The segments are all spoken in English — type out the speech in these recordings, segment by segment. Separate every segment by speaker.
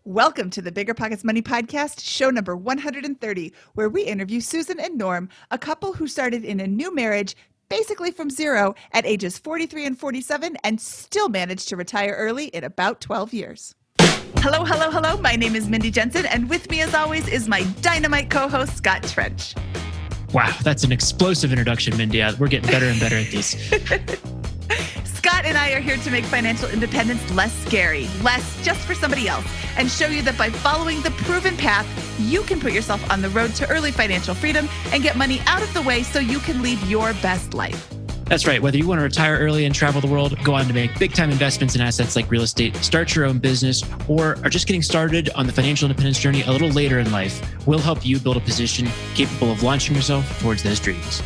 Speaker 1: Welcome to the BiggerPockets Money Podcast, show number 130, where we interview Susan and Norm, a couple who started in a new marriage, basically from zero, at ages 43 and 47, and still managed to retire early in about 12 years. Hello, hello, hello. My name is Mindy Jensen, and with me, as always, is my dynamite co-host, Scott Trench.
Speaker 2: Wow, that's an explosive introduction, Mindy. We're getting better and better at these.
Speaker 1: Scott and I are here to make financial independence less scary, less just for somebody else, and show you that by following the proven path, you can put yourself on the road to early financial freedom and get money out of the way so you can lead your best life.
Speaker 2: That's right. Whether you want to retire early and travel the world, go on to make big-time investments in assets like real estate, start your own business, or are just getting started on the financial independence journey a little later in life, we'll help you build a position capable of launching yourself towards those dreams.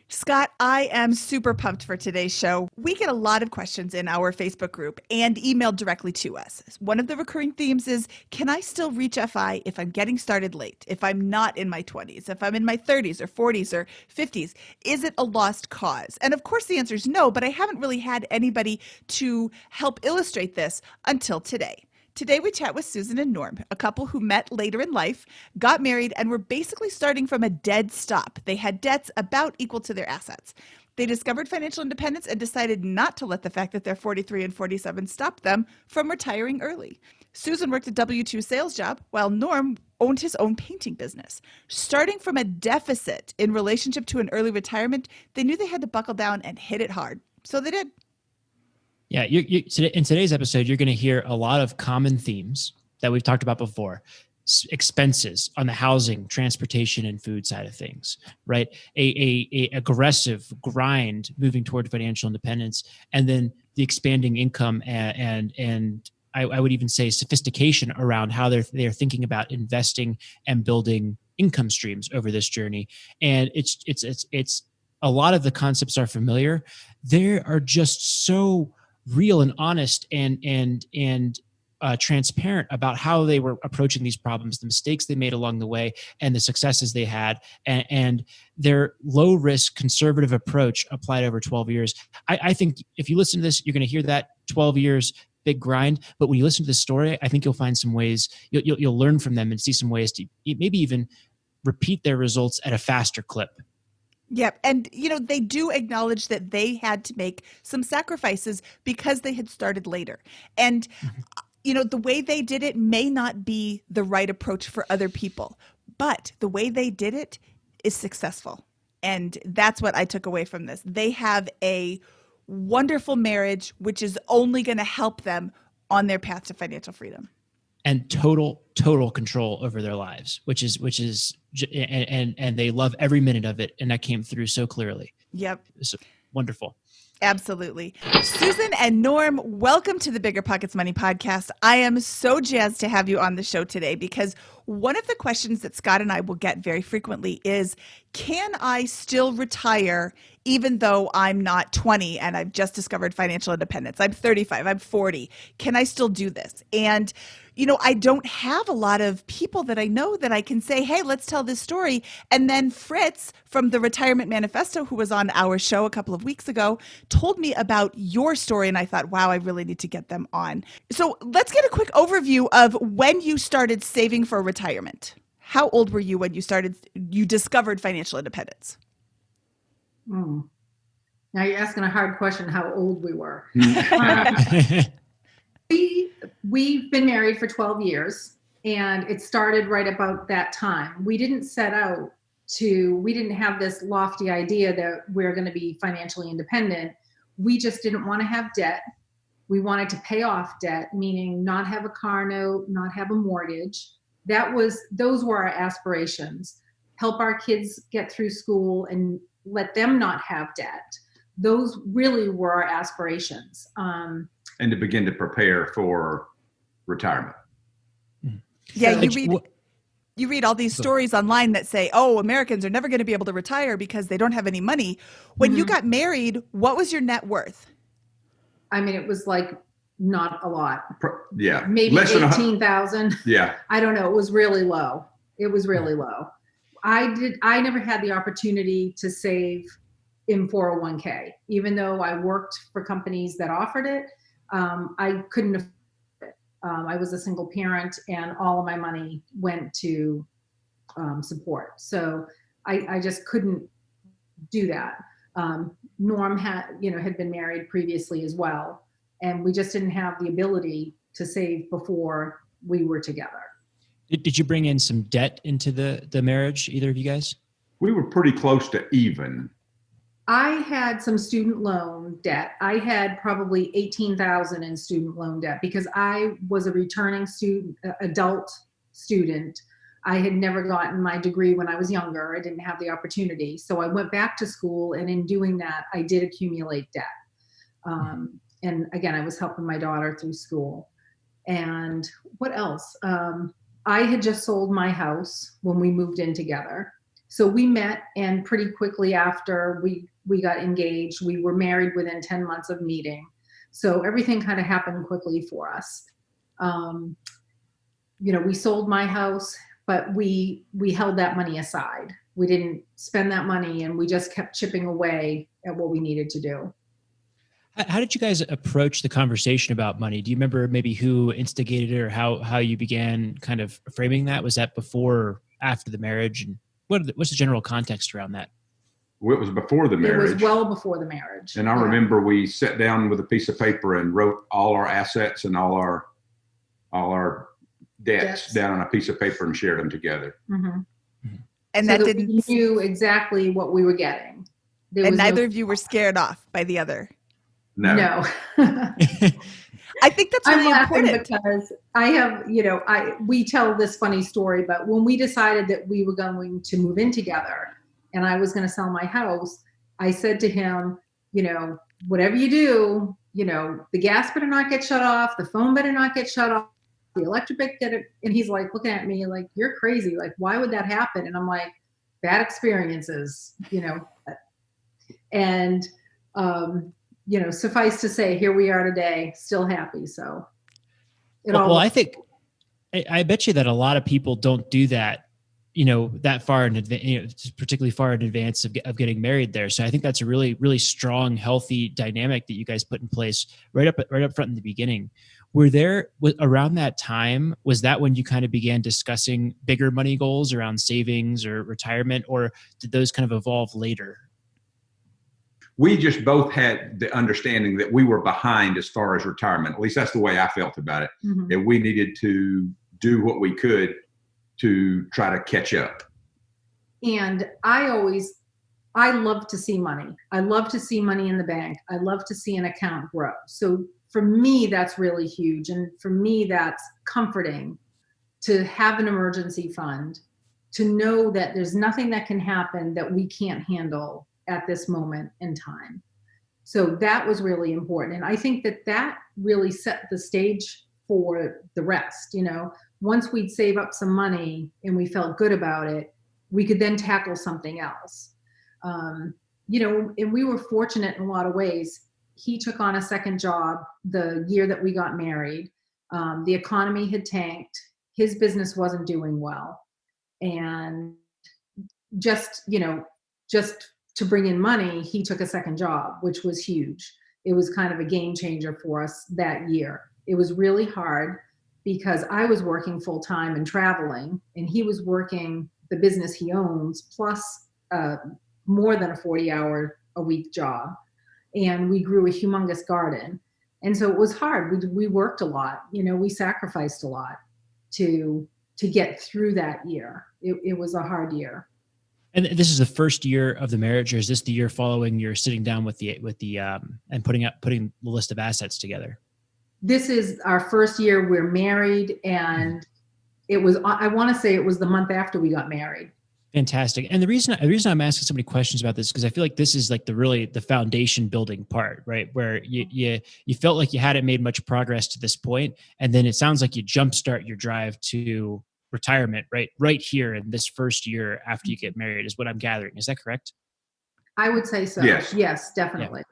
Speaker 1: Scott, I am super pumped for today's show. We get a lot of questions in our Facebook group and emailed directly to us. One of the recurring themes is, can I still reach FI if I'm getting started late, if I'm not in my 20s, if I'm in my 30s or 40s or 50s? Is it a lost cause? And of course the answer is no, but I haven't really had anybody to help illustrate this until today. Today, we chat with Susan and Norm, a couple who met later in life, got married, and were basically starting from a dead stop. They had debts about equal to their assets. They discovered financial independence and decided not to let the fact that they're 43 and 47 stop them from retiring early. Susan worked a W-2 sales job, while Norm owned his own painting business. Starting from a deficit in relationship to an early retirement, they knew they had to buckle down and hit it hard. So they did.
Speaker 2: Yeah, in today's episode, you're going to hear a lot of common themes that we've talked about before. Expenses on the housing, transportation, and food side of things, right? A aggressive grind moving toward financial independence, and then the expanding income and I would even say sophistication around how they're thinking about investing and building income streams over this journey. And it's a lot of the concepts are familiar. They are just so real and honest and transparent about how they were approaching these problems, the mistakes they made along the way, and the successes they had, and their low risk conservative approach applied over 12 years. I think if you listen to this, you're going to hear that 12 years big grind. But when you listen to this story, I think you'll find some ways, you'll learn from them and see some ways to maybe even repeat their results at a faster clip.
Speaker 1: Yep. And, they do acknowledge that they had to make some sacrifices because they had started later. And, the way they did it may not be the right approach for other people, but the way they did it is successful. And that's what I took away from this. They have a wonderful marriage, which is only going to help them on their path to financial freedom.
Speaker 2: And total control over their lives, which is and they love every minute of it, and that came through so clearly.
Speaker 1: Yep,
Speaker 2: so wonderful.
Speaker 1: Absolutely. Susan and Norm, welcome to the BiggerPockets Money Podcast. I am so jazzed to have you on the show today because one of the questions that Scott and I will get very frequently is, can I still retire even though I'm not 20 and I've just discovered financial independence? I'm 35, I'm 40. Can I still do this? And I don't have a lot of people that I know that I can say, hey, let's tell this story. And then Fritz from the Retirement Manifesto, who was on our show a couple of weeks ago, told me about your story. And I thought, wow, I really need to get them on. So let's get a quick overview of when you started saving for retirement. How old were you when you discovered financial independence?
Speaker 3: Now you're asking a hard question, how old we were. We've been married for 12 years, and it started right about that time. We didn't we didn't have this lofty idea that we're going to be financially independent. We just didn't want to have debt. We wanted to pay off debt, meaning not have a car note, not have a mortgage. Those were our aspirations. Help our kids get through school and let them not have debt. Those really were our aspirations.
Speaker 4: And to begin to prepare for retirement.
Speaker 1: Yeah, you read all these stories online that say, oh, Americans are never going to be able to retire because they don't have any money. When you got married, what was your net worth?
Speaker 3: I mean, it was like not a lot.
Speaker 4: Yeah.
Speaker 3: Maybe 18,000.
Speaker 4: Yeah.
Speaker 3: I don't know. It was really low. I never had the opportunity to save in 401k. Even though I worked for companies that offered it, I couldn't afford it. I was a single parent, and all of my money went to support. So I just couldn't do that. Norm had been married previously as well, and we just didn't have the ability to save before we were together.
Speaker 2: Did you bring in some debt into the marriage, either of you guys?
Speaker 4: We were pretty close to even.
Speaker 3: I had some student loan debt. I had probably $18,000 in student loan debt because I was a returning adult student. I had never gotten my degree when I was younger. I didn't have the opportunity. So I went back to school, and in doing that, I did accumulate debt. And again, I was helping my daughter through school. And what else? I had just sold my house when we moved in together. So we met, and pretty quickly after we got engaged, we were married within 10 months of meeting. So everything kind of happened quickly for us. We sold my house, but we held that money aside. We didn't spend that money, and we just kept chipping away at what we needed to do.
Speaker 2: How did you guys approach the conversation about money? Do you remember maybe who instigated it, or how you began kind of framing that? Was that before or after the marriage? And what's the general context around that?
Speaker 4: Well, it was before the marriage.
Speaker 3: It was well before the marriage.
Speaker 4: And I remember we sat down with a piece of paper and wrote all our assets and all our debts down on a piece of paper and shared them together.
Speaker 3: Mm-hmm.
Speaker 1: And
Speaker 3: so
Speaker 1: that didn't.
Speaker 3: We knew exactly what we were getting.
Speaker 1: And neither of you were scared off by the other.
Speaker 4: No.
Speaker 1: I think that's really important
Speaker 3: because I have, we tell this funny story, but when we decided that we were going to move in together and I was going to sell my house, I said to him, whatever you do, the gas better not get shut off, the phone better not get shut off, the electric better. And he's like looking at me like, you're crazy. Like, why would that happen? And I'm like, bad experiences, and, suffice to say, here we are today, still happy. So,
Speaker 2: I think, I bet you that a lot of people don't do that, that far in advance, particularly far in advance of getting married there. So I think that's a really, really strong, healthy dynamic that you guys put in place right up front in the beginning. Around that time, was that when you kind of began discussing bigger money goals around savings or retirement, or did those kind of evolve later?
Speaker 4: We just both had the understanding that we were behind as far as retirement. At least that's the way I felt about it.
Speaker 3: Mm-hmm.
Speaker 4: And we needed to do what we could to try to catch up.
Speaker 3: And I love to see money. I love to see money in the bank. I love to see an account grow. So for me, that's really huge. And for me, that's comforting to have an emergency fund, to know that there's nothing that can happen that we can't handle at this moment in time. So that was really important. And I think that really set the stage for the rest. Once we'd save up some money and we felt good about it, we could then tackle something else. And we were fortunate in a lot of ways. He took on a second job the year that we got married. The economy had tanked. His business wasn't doing well. And just to bring in money, he took a second job, which was huge. It was kind of a game changer for us that year. It was really hard because I was working full time and traveling, and he was working the business he owns plus more than a 40-hour a week job. And we grew a humongous garden. And so it was hard. We worked a lot, we sacrificed a lot to get through that year. It was a hard year.
Speaker 2: And this is the first year of the marriage, or is this the year following you're sitting down with the and putting the list of assets together?
Speaker 3: This is our first year we're married, and I want to say it was the month after we got married.
Speaker 2: Fantastic. And the reason I'm asking so many questions about this, because I feel like this is like the foundation building part, right? Where you felt like you hadn't made much progress to this point, and then it sounds like you jumpstart your drive to retirement right here in this first year after you get married, is what I'm gathering. Is that correct?
Speaker 3: I would say so. Yes, definitely.
Speaker 2: Yeah.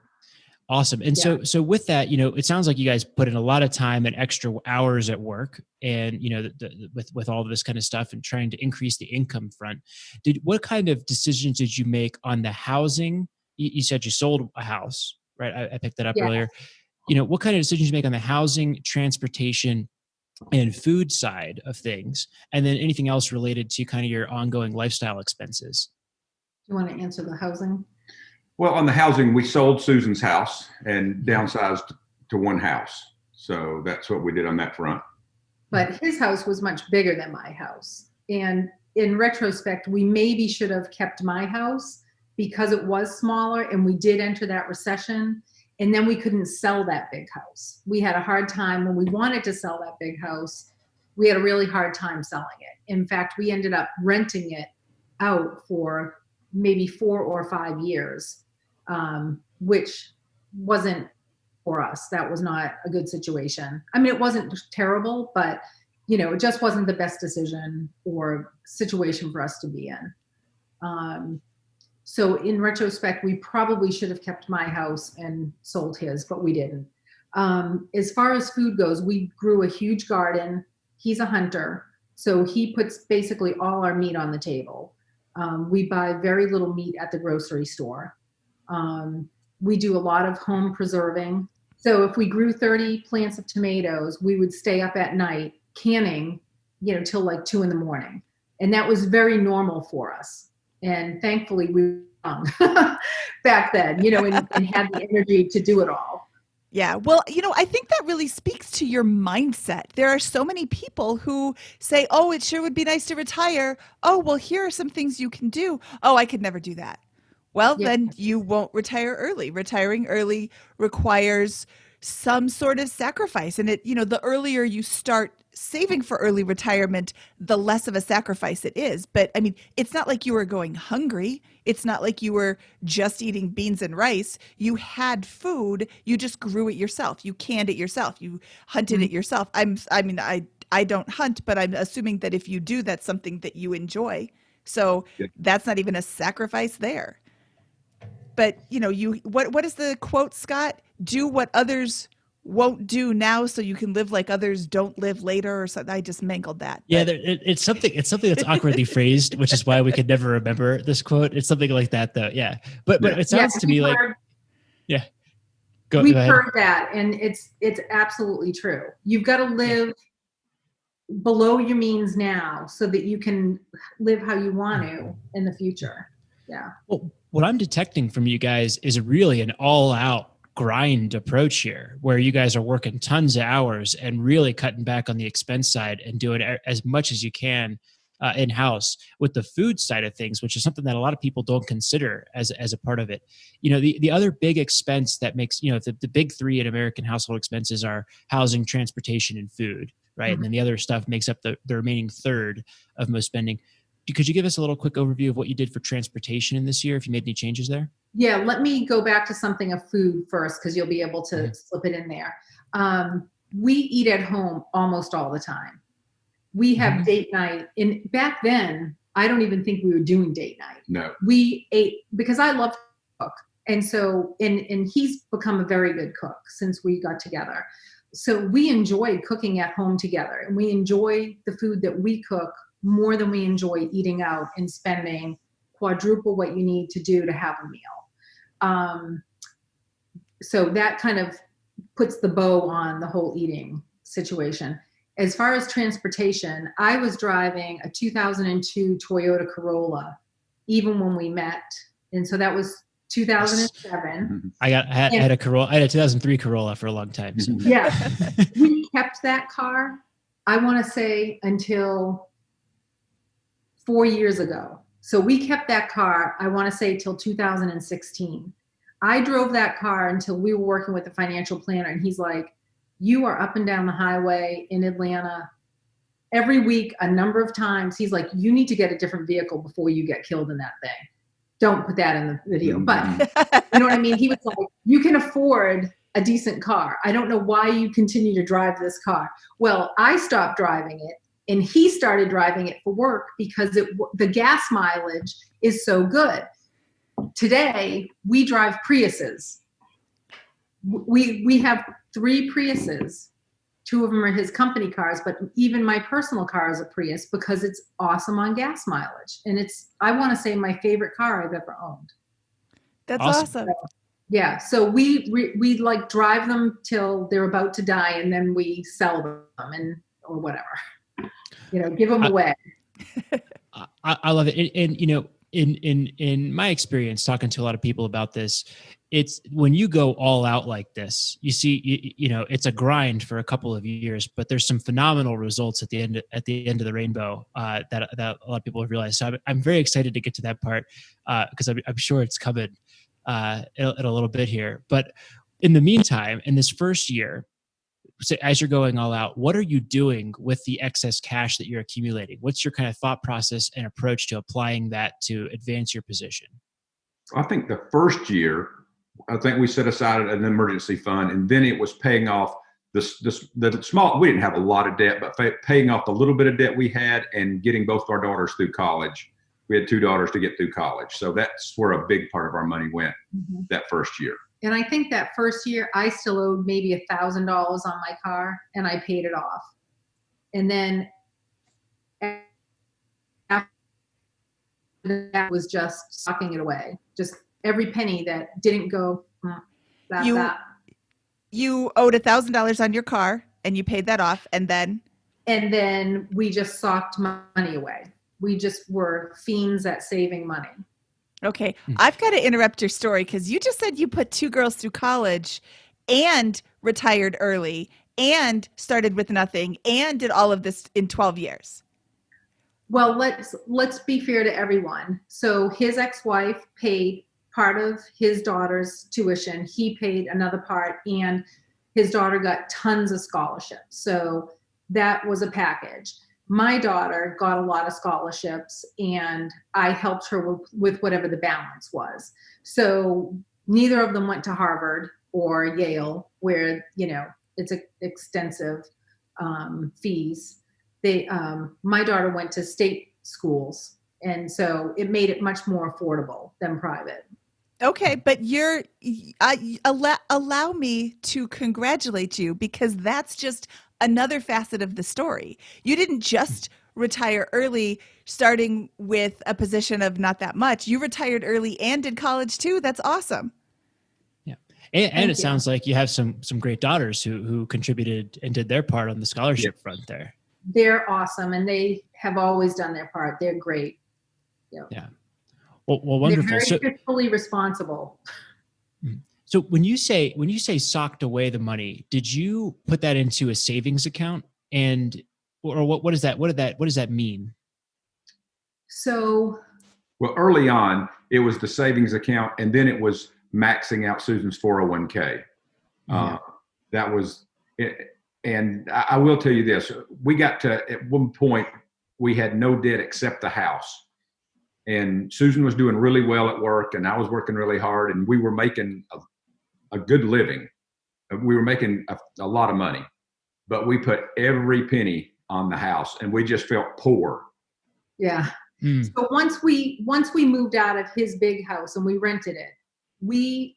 Speaker 2: Awesome. And so with that, it sounds like you guys put in a lot of time and extra hours at work, and with all of this kind of stuff and trying to increase the income front. What kind of decisions did you make on the housing you said you sold a house, right? I picked that up
Speaker 3: Yeah.
Speaker 2: earlier. What kind of decisions you make on the housing, transportation, and food side of things, and then anything else related to kind of your ongoing lifestyle expenses?
Speaker 3: You want to answer the housing?
Speaker 4: Well, on the housing, we sold Susan's house and downsized to one house. So that's what we did on that front.
Speaker 3: But his house was much bigger than my house. And in retrospect, we maybe should have kept my house because it was smaller and we did enter that recession. And then we couldn't sell that big house. We had a hard time when we wanted to sell that big house. We had a really hard time selling it. In fact, we ended up renting it out for maybe 4 or 5 years, which wasn't for us. That was not a good situation. I mean, it wasn't terrible, but it just wasn't the best decision or situation for us to be in. So in retrospect, we probably should have kept my house and sold his, but we didn't. As far as food goes, we grew a huge garden. He's a hunter, so he puts basically all our meat on the table. We buy very little meat at the grocery store. We do a lot of home preserving. So if we grew 30 plants of tomatoes, we would stay up at night canning, till like 2 a.m. And that was very normal for us. And thankfully we were young back then, and had the energy to do it all.
Speaker 1: Yeah. Well, I think that really speaks to your mindset. There are so many people who say, oh, it sure would be nice to retire. Oh, well, here are some things you can do. Oh, I could never do that. Well, then you won't retire early. Retiring early requires some sort of sacrifice. And the earlier you start saving for early retirement, the less of a sacrifice it is. But I mean, it's not like you were going hungry. It's not like you were just eating beans and rice. You had food. You just grew it yourself. You canned it yourself. You hunted it yourself. I don't hunt, but I'm assuming that if you do, that's something that you enjoy. So that's not even a sacrifice there. But what is the quote, Scott? Do what others won't do now, so you can live like others don't live later, or something. I just mangled that.
Speaker 2: Yeah, it's something that's awkwardly phrased, which is why we could never remember this quote. It's something like that, though. Yeah, but it sounds to me like, Go
Speaker 3: we've
Speaker 2: ahead.
Speaker 3: heard that, and it's absolutely true. You've got to live below your means now, so that you can live how you want to in the future. Yeah.
Speaker 2: Well, what I'm detecting from you guys is really an all-out grind approach here, where you guys are working tons of hours and really cutting back on the expense side and doing as much as you can in-house with the food side of things, which is something that a lot of people don't consider as a part of it. The other big expense that makes, the big three in American household expenses are housing, transportation, and food, right? Mm-hmm. And then the other stuff makes up the remaining third of most spending. Could you give us a little quick overview of what you did for transportation in this year, if you made any changes there?
Speaker 3: Yeah, let me go back to something of food first, because you'll be able to slip it in there. We eat at home almost all the time. We have date night. And back then, I don't even think we were doing date night.
Speaker 4: No.
Speaker 3: We ate, because I love to cook. And so, and he's become a very good cook since we got together. So we enjoy cooking at home together, and we enjoy the food that we cook more than we enjoy eating out and spending quadruple what you need to do to have a meal. So that kind of puts the bow on the whole eating situation. As far as transportation, I was driving a 2002 Toyota Corolla, even when we met. And so that was 2007.
Speaker 2: I had a Corolla. I had a 2003 Corolla for a long time. So.
Speaker 3: Yeah. We kept that car, I want to say, until 4 years ago. So we kept that car, I want to say, till 2016. I drove that car until we were working with a financial planner, and he's like, you are up and down the highway in Atlanta every week, a number of times. He's like, you need to get a different vehicle before you get killed in that thing. Don't put that in the video, but you know what I mean? He was like, you can afford a decent car. I don't know why you continue to drive this car. Well, I stopped driving it, and he started driving it for work because the gas mileage is so good. Today, we drive Priuses. We have 3 Priuses. 2 of them are his company cars, but even my personal car is a Prius because it's awesome on gas mileage. And it's, I want to say, my favorite car I've ever owned.
Speaker 1: That's awesome.
Speaker 3: Yeah. So we like drive them till they're about to die, and then we sell them or whatever, give them away.
Speaker 2: I love it. And in my experience talking to a lot of people about this, it's when you go all out like this, you see, it's a grind for a couple of years, but there's some phenomenal results at the end of the rainbow that a lot of people have realized. So I'm very excited to get to that part because I'm sure it's coming in a little bit here. But in the meantime, in this first year, so as you're going all out, what are you doing with the excess cash that you're accumulating? What's your kind of thought process and approach to applying that to advance your position?
Speaker 4: I think the first year, I think we set aside an emergency fund, and then it was paying off the small. We didn't have a lot of debt, but paying off the little bit of debt we had and getting both our daughters through college. We had 2 daughters to get through college, so that's where a big part of our money went that first year.
Speaker 3: And I think that first year I still owed maybe $1,000 on my car, and I paid it off. And then after that was just sucking it away. Just every penny that didn't go.
Speaker 1: You owed $1,000 on your car, and you paid that off, and then
Speaker 3: we just socked money away. We just were fiends at saving money.
Speaker 1: Okay. I've got to interrupt your story because you just said you put 2 girls through college and retired early and started with nothing and did all of this in 12 years.
Speaker 3: Well, let's be fair to everyone. So his ex-wife paid part of his daughter's tuition. He paid another part, and his daughter got tons of scholarships. So that was a package. My daughter got a lot of scholarships, and I helped her with whatever the balance was. So neither of them went to Harvard or Yale, where, it's extensive fees. My daughter went to state schools, and so it made it much more affordable than private.
Speaker 1: Okay, but allow me to congratulate you, because that's just another facet of the story. You didn't just retire early starting with a position of not that much. You retired early and did college too. That's awesome.
Speaker 2: Yeah. And it sounds like you have some great daughters who contributed and did their part on the scholarship front there.
Speaker 3: They're awesome, and they have always done their part. They're great.
Speaker 2: Yeah. Well, wonderful.
Speaker 3: They're very fiscally responsible.
Speaker 2: So when you say socked away the money, did you put that into a savings account, or what does that mean?
Speaker 3: So,
Speaker 4: well, early on it was the savings account, and then it was maxing out Susan's 401k. That was it. And I will tell you this: we got to, at one point, we had no debt except the house. And Susan was doing really well at work, and I was working really hard, and we were making a good living. We were making a lot of money, but we put every penny on the house, and we just felt poor.
Speaker 3: Yeah. So once we moved out of his big house and we rented it, we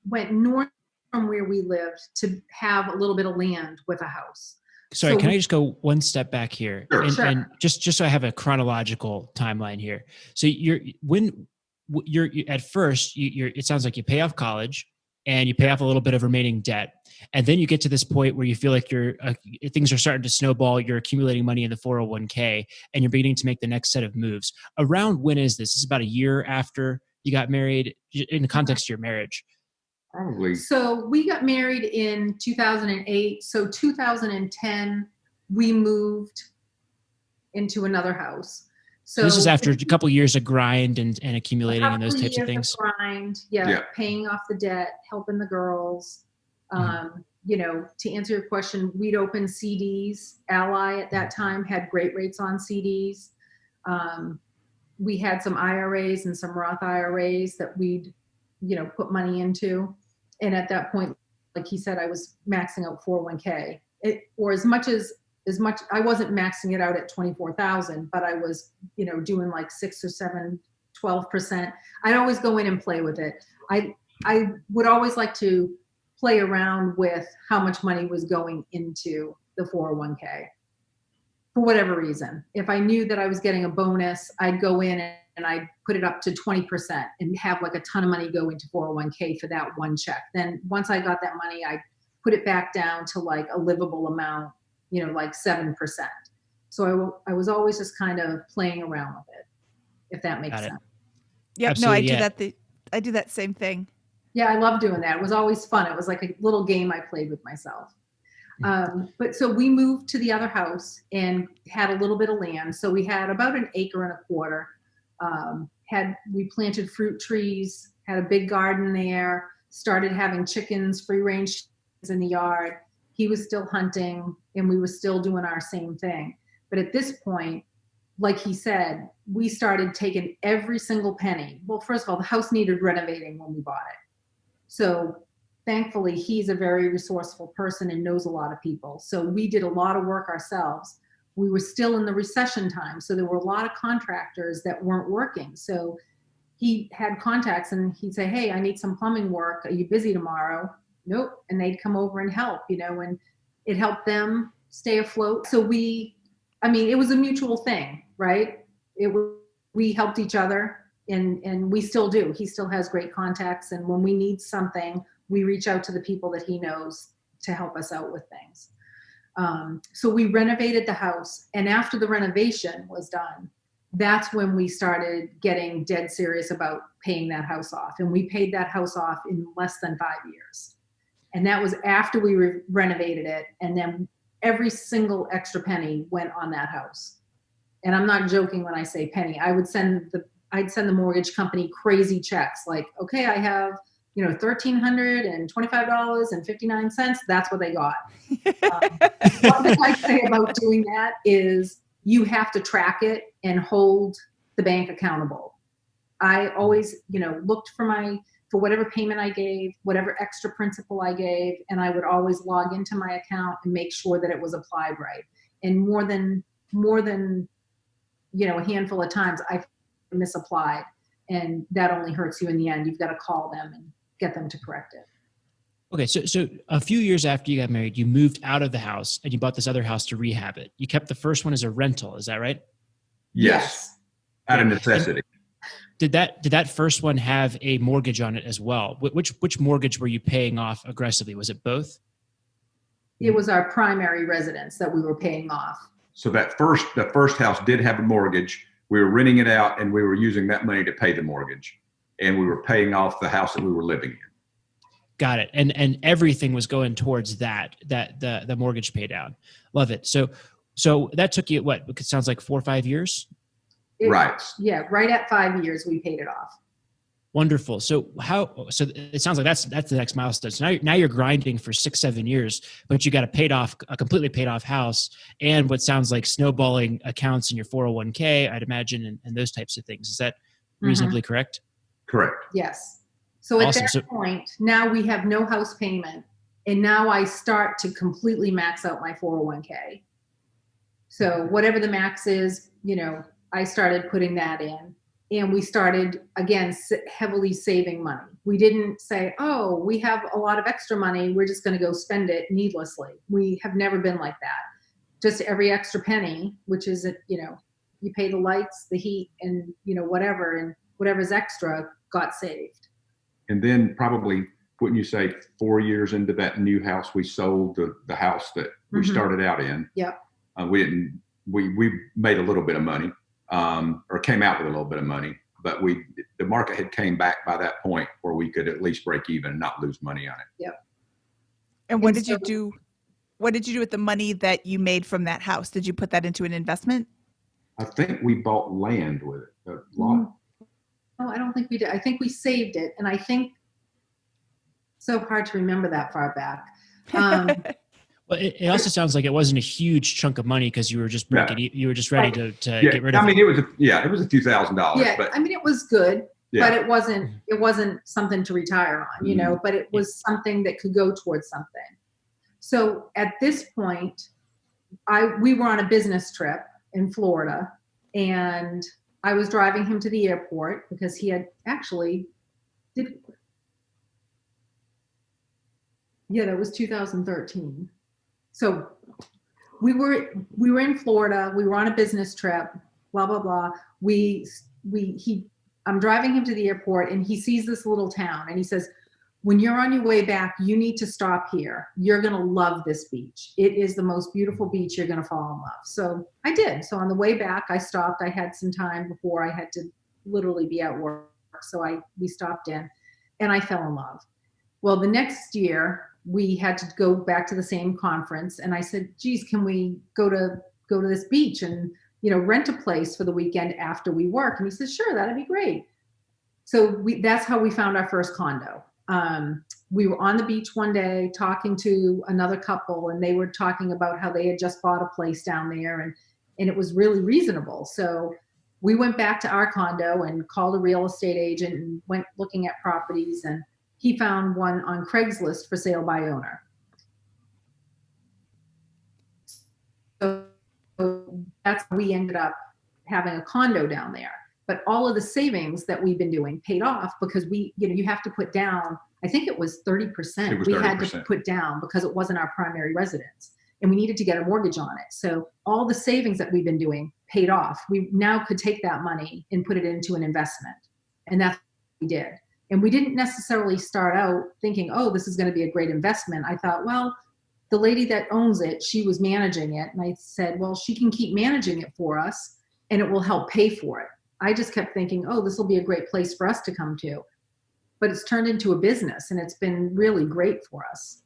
Speaker 3: went north from where we lived to have a little bit of land with a house.
Speaker 2: Sorry, can I just go one step back here?
Speaker 4: Sure.
Speaker 2: And just so I have a chronological timeline here. So you're at first, it sounds like you pay off college and you pay off a little bit of remaining debt. And then you get to this point where you feel like things are starting to snowball. You're accumulating money in the 401k, and you're beginning to make the next set of moves. Around when is this? This is about a year after you got married, in the context of your marriage.
Speaker 4: Probably.
Speaker 3: So we got married in 2008. So 2010, we moved into another house. So
Speaker 2: this is after a couple of years of grind and accumulating and those types of things.
Speaker 3: Grind, paying off the debt, helping the girls. To answer your question, we'd open CDs. Ally at that time had great rates on CDs. We had some IRAs and some Roth IRAs that we'd, put money into. And at that point, like he said, I was maxing out 401k. I wasn't maxing it out at 24,000, but I was, doing like 6 or 7, 12%. I'd always go in and play with it. I would always like to play around with how much money was going into the 401k for whatever reason. If I knew that I was getting a bonus, I'd go in and I put it up to 20% and have like a ton of money go into 401k for that one check. Then once I got that money, I put it back down to like a livable amount, like 7%. So I was always just kind of playing around with it, if that makes sense.
Speaker 1: Yep.
Speaker 2: Absolutely,
Speaker 1: No, I do that same thing.
Speaker 3: Yeah, I love doing that. It was always fun. It was like a little game I played with myself. But so we moved to the other house and had a little bit of land. So we had about 1.25 acres. We planted fruit trees, had a big garden there, started having chickens, free range chickens in the yard. He was still hunting and we were still doing our same thing. But at this point, like he said, we started taking every single penny. Well, first of all, the house needed renovating when we bought it. So thankfully, he's a very resourceful person and knows a lot of people. So we did a lot of work ourselves. We were still in the recession time. So there were a lot of contractors that weren't working. So he had contacts and he'd say, hey, I need some plumbing work. Are you busy tomorrow? Nope. And they'd come over and help, and it helped them stay afloat. So it was a mutual thing, right? We helped each other and we still do. He still has great contacts. And when we need something, we reach out to the people that he knows to help us out with things. So we renovated the house. And after the renovation was done, that's when we started getting dead serious about paying that house off. And we paid that house off in less than 5 years. And that was after we renovated it. And then every single extra penny went on that house. And I'm not joking when I say penny. I'd send the mortgage company crazy checks like, okay, I have $1,325.59. That's what they got. One thing I say about doing that is you have to track it and hold the bank accountable. I always, looked for whatever payment I gave, whatever extra principal I gave, and I would always log into my account and make sure that it was applied right. And more than a handful of times I misapplied, and that only hurts you in the end. You've got to call them and get them to correct it.
Speaker 2: Okay, so a few years after you got married, you moved out of the house and you bought this other house to rehab it. You kept the first one as a rental, is that right?
Speaker 4: Yes. Out of necessity.
Speaker 2: Did that first one have a mortgage on it as well? Which mortgage were you paying off aggressively? Was it both?
Speaker 3: It was our primary residence that we were paying off.
Speaker 4: So the first house did have a mortgage. We were renting it out and we were using that money to pay the mortgage. And we were paying off the house that we were living in.
Speaker 2: Got it. And everything was going towards the mortgage pay down. Love it. So that took you it sounds like 4 or 5 years?
Speaker 4: Right.
Speaker 3: Yeah, right at 5 years we paid it off.
Speaker 2: Wonderful. So it sounds like that's the next milestone. So now you're grinding for 6-7 years, but you got a completely paid off house and what sounds like snowballing accounts in your 401k, I'd imagine, and those types of things. Is that reasonably correct?
Speaker 4: Correct.
Speaker 3: Yes. So at
Speaker 2: Awesome.
Speaker 3: that point, now we have no house payment, and now I start to completely max out my 401k. So whatever the max is, I started putting that in. And we started, again, heavily saving money. We didn't say, oh, we have a lot of extra money, we're just going to go spend it needlessly. We have never been like that. Just every extra penny, which is, you pay the lights, the heat, and, whatever, and whatever's extra got saved.
Speaker 4: And then probably, wouldn't you say 4 years into that new house, we sold the house that we started out in.
Speaker 3: Yep.
Speaker 4: We made a little bit of money. Or came out with a little bit of money, but the market had came back by that point where we could at least break even and not lose money on it.
Speaker 3: Yep.
Speaker 1: And what did you do? What did you do with the money that you made from that house? Did you put that into an investment?
Speaker 4: I think we bought land with it. A lot.
Speaker 3: No, I don't think we did. I think we saved it, and I think so hard to remember that far back.
Speaker 2: Well, it also sounds like it wasn't a huge chunk of money because you were just you were just ready to get rid of it.
Speaker 4: It was a few $1,000s.
Speaker 3: Yeah,
Speaker 4: but
Speaker 3: it was good, but it wasn't something to retire on, but it was something that could go towards something. So at this point, we were on a business trip in Florida, and I was driving him to the airport because he had actually that was 2013. So we were in Florida. We were on a business trip, blah, blah, blah. We I'm driving him to the airport, and he sees this little town, and he says, when you're on your way back, you need to stop here. You're going to love this beach. It is the most beautiful beach. You're going to fall in love. So I did. So on the way back, I stopped. I had some time before I had to literally be at work. So we stopped in, and I fell in love. Well, the next year we had to go back to the same conference, and I said, geez, can we go to this beach and, rent a place for the weekend after we work? And he said, sure, that'd be great. So that's how we found our first condo. We were on the beach one day talking to another couple, and they were talking about how they had just bought a place down there, and it was really reasonable. So we went back to our condo and called a real estate agent and went looking at properties, and he found one on Craigslist for sale by owner. So that's how we ended up having a condo down there. But all of the savings that we've been doing paid off because you have to put down, I think it was 30%.
Speaker 4: It was 30%.
Speaker 3: We had to put down because it wasn't our primary residence, and we needed to get a mortgage on it. So all the savings that we've been doing paid off. We now could take that money and put it into an investment. And that's what we did. And we didn't necessarily start out thinking, oh, this is going to be a great investment. I thought, well, the lady that owns it, she was managing it. And I said, well, she can keep managing it for us and it will help pay for it. I just kept thinking, oh, this will be a great place for us to come to. But it's turned into a business, and it's been really great for us.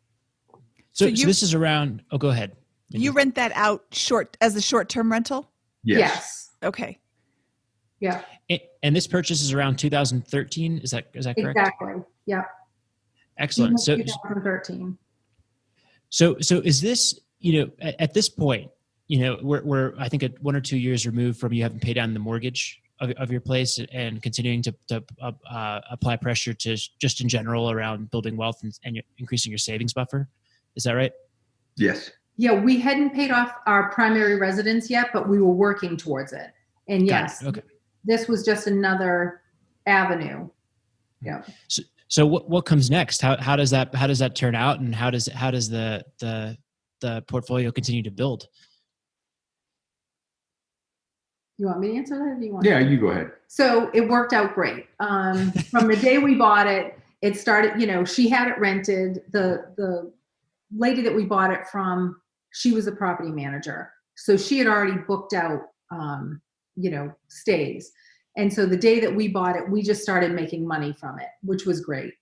Speaker 2: So this is around, go ahead.
Speaker 1: You rent that out as a short-term rental?
Speaker 3: Yes.
Speaker 1: Okay.
Speaker 3: Yeah.
Speaker 2: And this purchase is around 2013. Is that correct?
Speaker 3: Exactly. Yeah.
Speaker 2: Excellent. So
Speaker 3: 2013.
Speaker 2: So is this, at this point, we're I think 1 or 2 years removed from you having paid down the mortgage of your place and continuing to apply pressure to just in general around building wealth and increasing your savings buffer. Is that right?
Speaker 4: Yes.
Speaker 3: Yeah, we hadn't paid off our primary residence yet, but we were working towards it. And yes,
Speaker 2: okay.
Speaker 3: This was just another avenue. Yeah.
Speaker 2: So what comes next? How does that turn out, and how does the portfolio continue to build?
Speaker 3: You want me to answer that, or do you want?
Speaker 4: Yeah, you go ahead.
Speaker 3: So it worked out great. From the day we bought it, it started. She had it rented. The lady that we bought it from, she was a property manager, so she had already booked out, stays. And so the day that we bought it, we just started making money from it, which was great.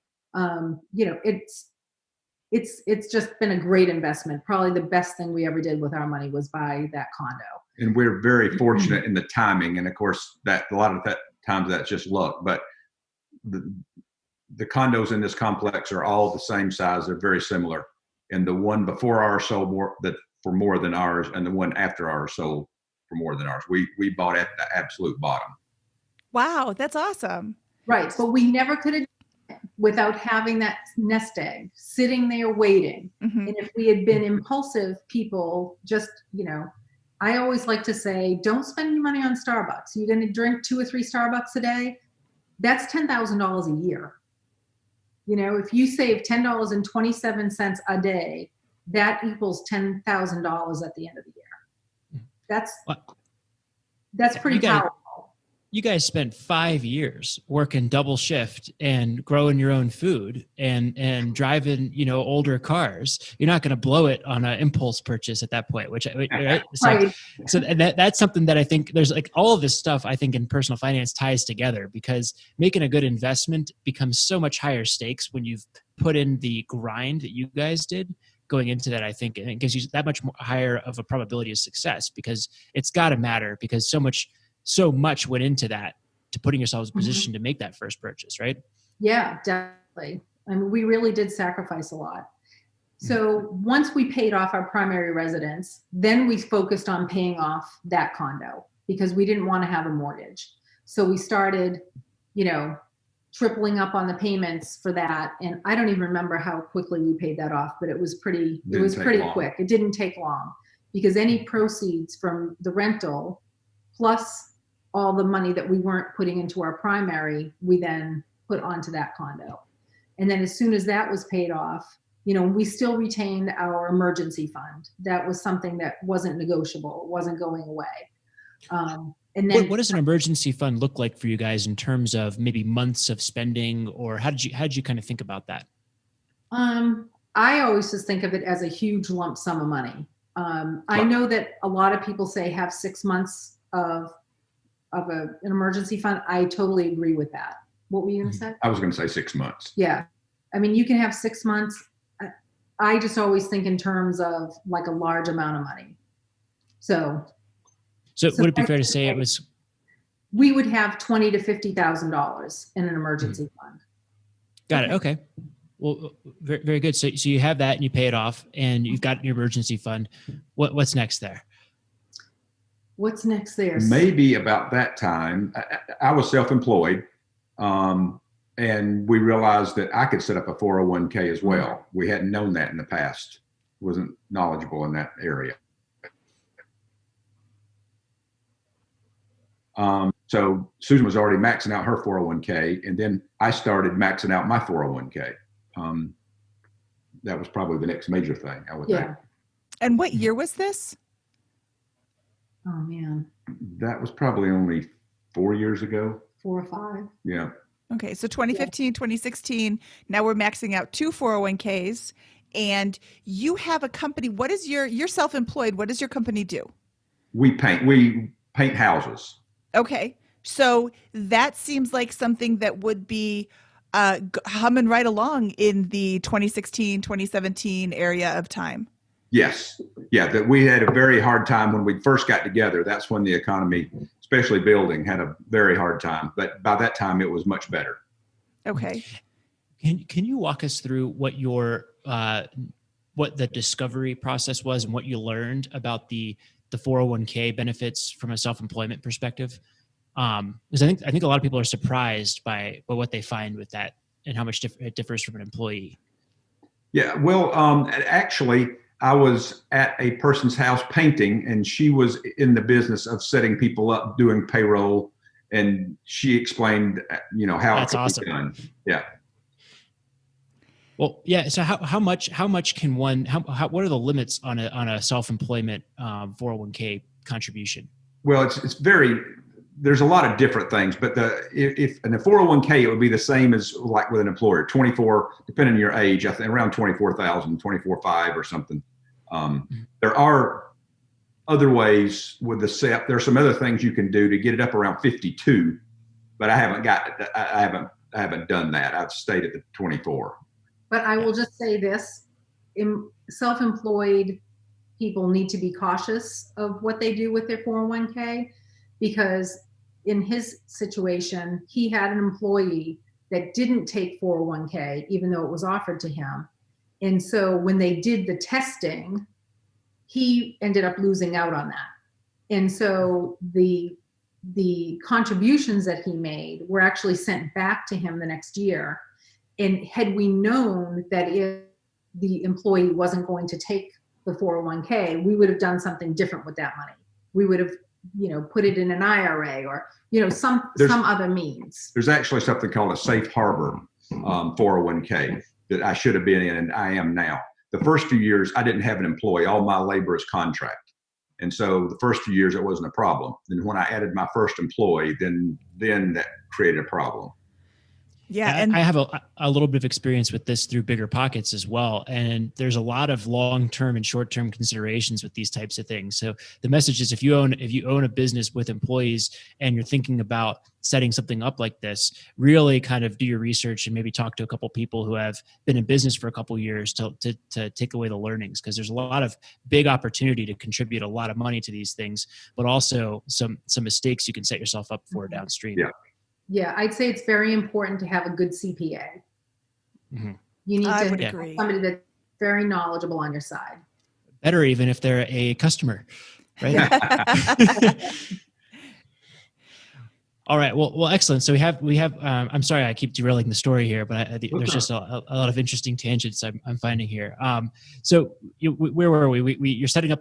Speaker 3: It's just been a great investment. Probably the best thing we ever did with our money was buy that condo.
Speaker 4: And we're very fortunate in the timing. And of course, that a lot of that times that's just luck. But the condos in this complex are all the same size. They're very similar. And the one before ours sold for more than ours, and the one after ours sold for more than ours. We bought at the absolute bottom.
Speaker 1: Wow, that's awesome.
Speaker 3: Right. But we never could have done it without having that nest egg sitting there waiting.
Speaker 1: Mm-hmm.
Speaker 3: And if we had been impulsive people, just, I always like to say, don't spend any money on Starbucks. You're going to drink 2 or 3 Starbucks a day. That's $10,000 a year. If you save $10.27 a day, that equals $10,000 at the end of the year. That's pretty powerful.
Speaker 2: You guys spent 5 years working double shift and growing your own food and driving, older cars. You're not going to blow it on an impulse purchase at that point, right? So that's something that I think there's all of this stuff I think in personal finance ties together, because making a good investment becomes so much higher stakes when you've put in the grind that you guys did going into that. I think, and it gives you that much more higher of a probability of success, because it's got to matter, because so much went into that, to putting yourselves in a position to make that first purchase, right?
Speaker 3: Yeah, definitely. I mean, we really did sacrifice a lot. So once we paid off our primary residence, then we focused on paying off that condo because we didn't want to have a mortgage. So we started, tripling up on the payments for that. And I don't even remember how quickly we paid that off, but it was pretty quick. It didn't take long, because any proceeds from the rental plus all the money that we weren't putting into our primary, we then put onto that condo. And then as soon as that was paid off, we still retained our emergency fund. That was something that wasn't negotiable. It wasn't going away. And then
Speaker 2: What does an emergency fund look like for you guys in terms of maybe months of spending, or how did you kind of think about that?
Speaker 3: I always just think of it as a huge lump sum of money. I know that a lot of people say have 6 months of an emergency fund. I totally agree with that. What were you going to say?
Speaker 4: I was going to say 6 months.
Speaker 3: Yeah. I mean, you can have 6 months. I just always think in terms of like a large amount of money. So
Speaker 2: would it be fair to say it was?
Speaker 3: We would have $20,000 to $50,000 in an emergency fund.
Speaker 2: Got it. Okay. Well, very, very good. So you have that and you pay it off and you've got your emergency fund. What's next there?
Speaker 3: What's next there?
Speaker 4: Maybe about that time, I was self-employed, and we realized that I could set up a 401k as well. We hadn't known that in the past. Wasn't knowledgeable in that area. So Susan was already maxing out her 401k, and then I started maxing out my 401k. That was probably the next major thing, I would think.
Speaker 1: And what year was this?
Speaker 3: Oh man.
Speaker 4: That was probably only 4 years ago.
Speaker 3: 4 or 5.
Speaker 4: Yeah.
Speaker 1: Okay, so 2015, 2016, now we're maxing out 2 401ks, and you have a company. What is you're self-employed. What does your company do?
Speaker 4: We paint houses.
Speaker 1: Okay, so that seems like something that would be humming right along in the 2016, 2017 area of time.
Speaker 4: Yes. Yeah, that we had a very hard time when we first got together. That's when the economy, especially building, had a very hard time. But by that time, it was much better.
Speaker 1: Okay.
Speaker 2: Can you walk us through what what the discovery process was and what you learned about the 401k benefits from a self-employment perspective? Because I think a lot of people are surprised by what they find with that and how much it differs from an employee.
Speaker 4: Yeah, well, actually, I was at a person's house painting, and she was in the business of setting people up, doing payroll, and she explained, how
Speaker 2: That's
Speaker 4: it could
Speaker 2: awesome.
Speaker 4: be done. Yeah.
Speaker 2: Well, yeah. So how much can one? What are the limits on a self-employment 401k contribution?
Speaker 4: Well, it's very. There's a lot of different things, but if in a 401k, it would be the same as like with an employer, 24, depending on your age, I think around 24,000, 24,500 or something. There are other ways with the SEP. There's some other things you can do to get it up around 52, but I haven't done that. I've stayed at the 24.
Speaker 3: But I will just say this, self-employed people need to be cautious of what they do with their 401k, because in his situation, he had an employee that didn't take 401k, even though it was offered to him. And so when they did the testing, he ended up losing out on that. And so the contributions that he made were actually sent back to him the next year. And had we known that if the employee wasn't going to take the 401k, we would have done something different with that money. We would have, put it in an IRA or, some other means. There's
Speaker 4: actually something called a safe harbor 401k that I should have been in, and I am now. The first few years, I didn't have an employee. All my labor is contract. And so the first few years, it wasn't a problem. Then when I added my first employee, then that created a problem.
Speaker 1: Yeah,
Speaker 2: and I have a little bit of experience with this through BiggerPockets as well. And there's a lot of long-term and short-term considerations with these types of things. So the message is if you own a business with employees and you're thinking about setting something up like this, really kind of do your research and maybe talk to a couple people who have been in business for a couple of years to take away the learnings, because there's a lot of big opportunity to contribute a lot of money to these things, but also some mistakes you can set yourself up for downstream.
Speaker 4: Yeah.
Speaker 3: Yeah, I'd say it's very important to have a good CPA.
Speaker 2: Mm-hmm.
Speaker 3: You need to have
Speaker 1: agree.
Speaker 3: somebody that's very knowledgeable on your side.
Speaker 2: Better even if they're a customer, right?
Speaker 3: Yeah.
Speaker 2: All right. Well, excellent. So we have. I'm sorry, I keep derailing the story here, but there's just a lot of interesting tangents I'm finding here. So where were we? You're setting up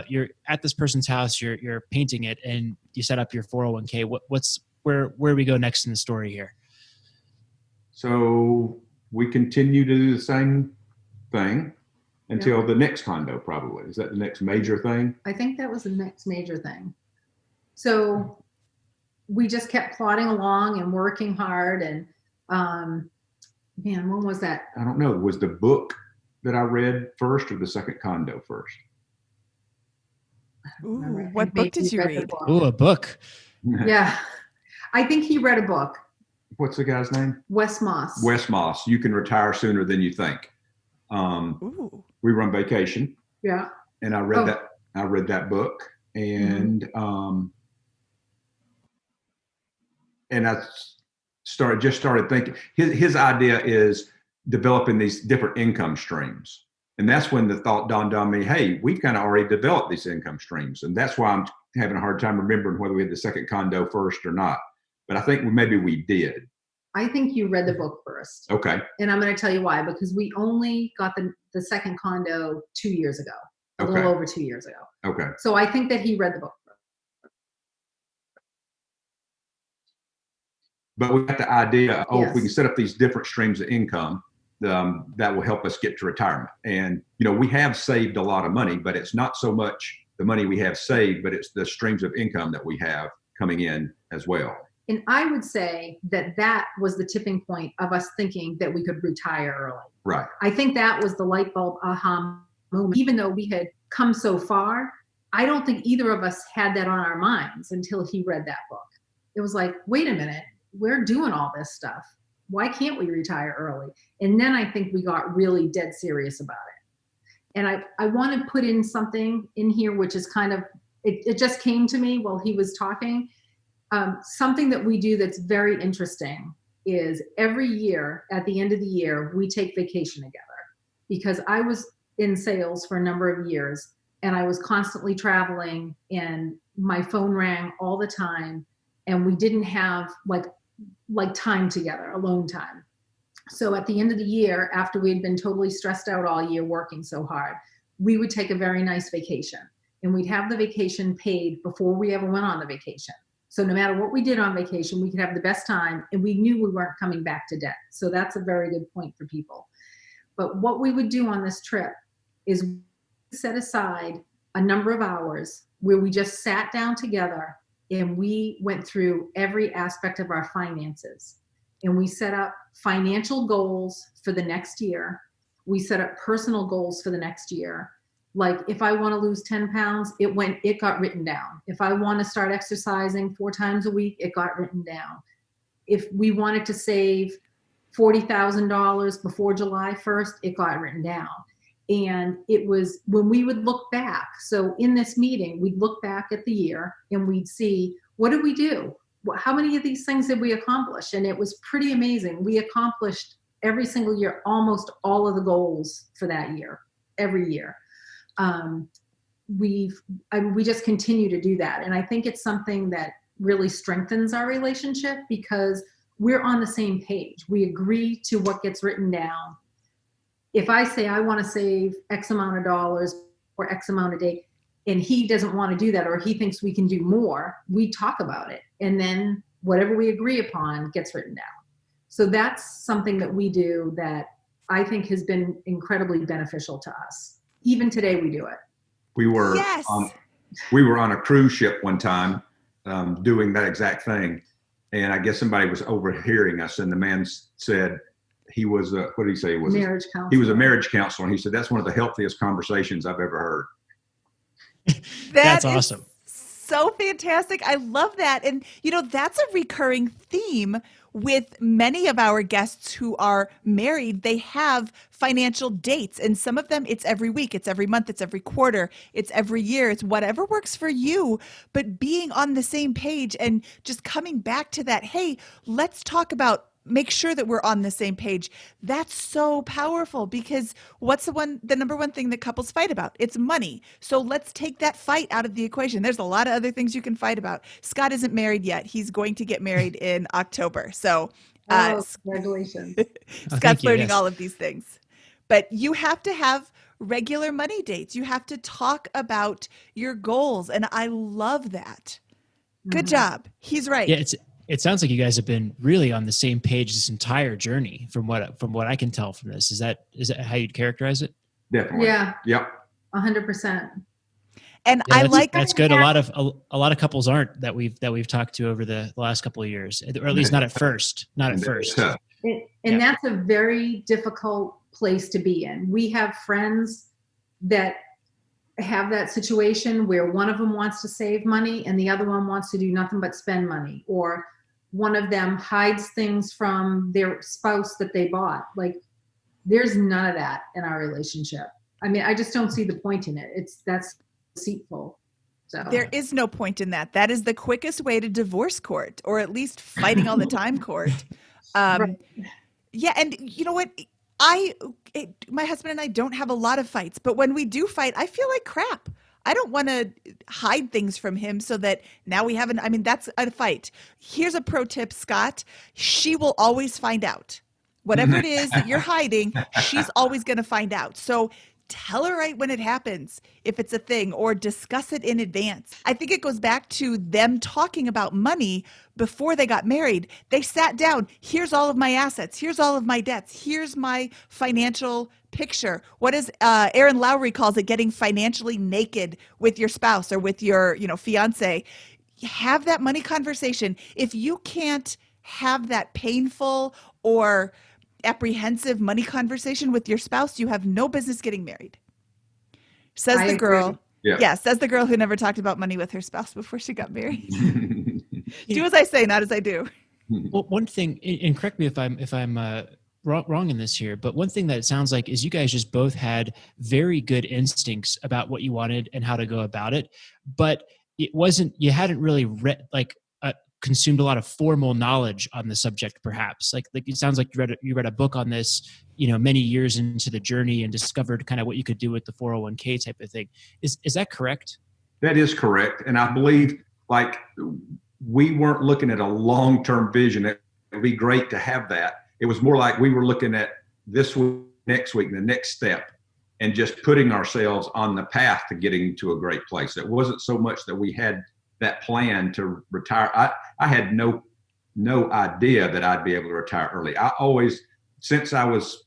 Speaker 2: you're at this person's house. You're painting it, and you set up your 401k. Where we go next in the story here?
Speaker 4: So we continue to do the same thing until the next condo, probably. Is that the next major thing?
Speaker 3: I think that was the next major thing. So we just kept plodding along and working hard. And man, when was that?
Speaker 4: I don't know. Was the book that I read first or the second condo first?
Speaker 1: Ooh,
Speaker 3: Remember.
Speaker 1: what book did you
Speaker 3: The
Speaker 1: read?
Speaker 3: book.
Speaker 2: Ooh, a book.
Speaker 3: Yeah. I think he read a book.
Speaker 4: What's the guy's name?
Speaker 3: Wes Moss.
Speaker 4: Wes Moss. You can retire sooner than you think.
Speaker 1: Ooh.
Speaker 4: We were on vacation.
Speaker 3: Yeah.
Speaker 4: And I read that. I read that book, and and I started thinking. His idea is developing these different income streams, and that's when the thought dawned on me: hey, we've kind of already developed these income streams, and that's why I'm having a hard time remembering whether we had the second condo first or not. But I think maybe we did.
Speaker 3: I think you read the book first.
Speaker 4: Okay.
Speaker 3: And I'm going to tell you why, because we only got the second condo 2 years ago, a little over 2 years ago.
Speaker 4: Okay.
Speaker 3: So I think that he read the book first.
Speaker 4: But we got the idea,
Speaker 3: Yes.
Speaker 4: if we can set up these different streams of income, that will help us get to retirement. And, we have saved a lot of money, but it's not so much the money we have saved, but it's the streams of income that we have coming in as well.
Speaker 3: And I would say that was the tipping point of us thinking that we could retire early.
Speaker 4: Right.
Speaker 3: I think that was the light bulb aha moment. Even though we had come so far, I don't think either of us had that on our minds until he read that book. It was like, wait a minute, we're doing all this stuff. Why can't we retire early? And then I think we got really dead serious about it. And I want to put in something in here, which is kind of, it just came to me while he was talking. Something that we do that's very interesting is every year at the end of the year, we take vacation together, because I was in sales for a number of years and I was constantly traveling and my phone rang all the time and we didn't have like time together, alone time. So at the end of the year, after we had been totally stressed out all year working so hard, we would take a very nice vacation and we'd have the vacation paid before we ever went on the vacation. So no matter what we did on vacation, we could have the best time and we knew we weren't coming back to debt. So that's a very good point for people. But what we would do on this trip is set aside a number of hours where we just sat down together and we went through every aspect of our finances. And we set up financial goals for the next year. We set up personal goals for the next year. Like if I want to lose 10 pounds, it got written down. If I want to start exercising 4 times a week, it got written down. If we wanted to save $40,000 before July 1st, it got written down. And it was when we would look back. So in this meeting, we'd look back at the year and we'd see, what did we do? How many of these things did we accomplish? And it was pretty amazing. We accomplished every single year, almost all of the goals for that year, every year. We just continue to do that. And I think it's something that really strengthens our relationship because we're on the same page. We agree to what gets written down. If I say I want to save X amount of dollars or X amount a day, and he doesn't want to do that, or he thinks we can do more, we talk about it. And then whatever we agree upon gets written down. So that's something that we do that I think has been incredibly beneficial to us. Even today we do it.
Speaker 4: We were on a cruise ship one time doing that exact thing. And I guess somebody was overhearing us, and the man said he was what did he say?
Speaker 3: Marriage counselor.
Speaker 4: He was a marriage counselor, and he said that's one of the healthiest conversations I've ever heard.
Speaker 2: That's awesome.
Speaker 1: So fantastic. I love that. And, that's a recurring theme with many of our guests who are married. They have financial dates, and some of them it's every week, it's every month, it's every quarter, it's every year, it's whatever works for you. But being on the same page and just coming back to that, hey, let's talk about, make sure that we're on the same page. That's so powerful because what's the number one thing that couples fight about? It's money. So let's take that fight out of the equation. There's a lot of other things you can fight about. Scott isn't married yet. He's going to get married in October. So
Speaker 3: congratulations.
Speaker 1: Scott's learning all of these things. But you have to have regular money dates. You have to talk about your goals. And I love that. Good job. He's right.
Speaker 2: Yeah, it sounds like you guys have been really on the same page this entire journey from what I can tell from this. Is that how you'd characterize it?
Speaker 4: Definitely.
Speaker 3: Yeah.
Speaker 4: Yep.
Speaker 3: 100%.
Speaker 1: And
Speaker 2: Yeah,
Speaker 1: I like
Speaker 2: that's good. A lot of couples aren't that we've talked to over the last couple of years, or at least not at first. Not at first.
Speaker 3: And that's a very difficult place to be in. We have friends that have that situation where one of them wants to save money and the other one wants to do nothing but spend money, or one of them hides things from their spouse that they bought. Like, there's none of that in our relationship. I mean, I just don't see the point in it. That's deceitful. So
Speaker 1: there is no point in that. That is the quickest way to divorce court, or at least fighting all the time court.
Speaker 3: Right.
Speaker 1: Yeah, and you know what? My husband and I don't have a lot of fights, but when we do fight, I feel like crap. I don't want to hide things from him so that now we haven't. I mean, that's a fight. Here's a pro tip, Scott. She will always find out. Whatever it is that you're hiding, she's always going to find out. So tell her right when it happens, if it's a thing, or discuss it in advance. I think it goes back to them talking about money before they got married. They sat down. Here's all of my assets. Here's all of my debts. Here's my financial picture. What is Aaron Lowry calls it, getting financially naked with your spouse or with your, fiance. Have that money conversation. If you can't have that painful or apprehensive money conversation with your spouse, you have no business getting married. Says the girl. Yeah, says the girl who never talked about money with her spouse before she got married. Do as I say, not as I do.
Speaker 2: Well, one thing, and correct me if I'm wrong in this here, but one thing that it sounds like is you guys just both had very good instincts about what you wanted and how to go about it, but you hadn't really read consumed a lot of formal knowledge on the subject, perhaps. Like it sounds like you read a book on this, many years into the journey, and discovered kind of what you could do with the 401k type of thing. Is that correct?
Speaker 4: That is correct. And I believe we weren't looking at a long-term vision. It would be great to have that. It was more like we were looking at this week, next week, the next step, and just putting ourselves on the path to getting to a great place. It wasn't so much that we had that plan to retire. I had no idea that I'd be able to retire early. I always, since I was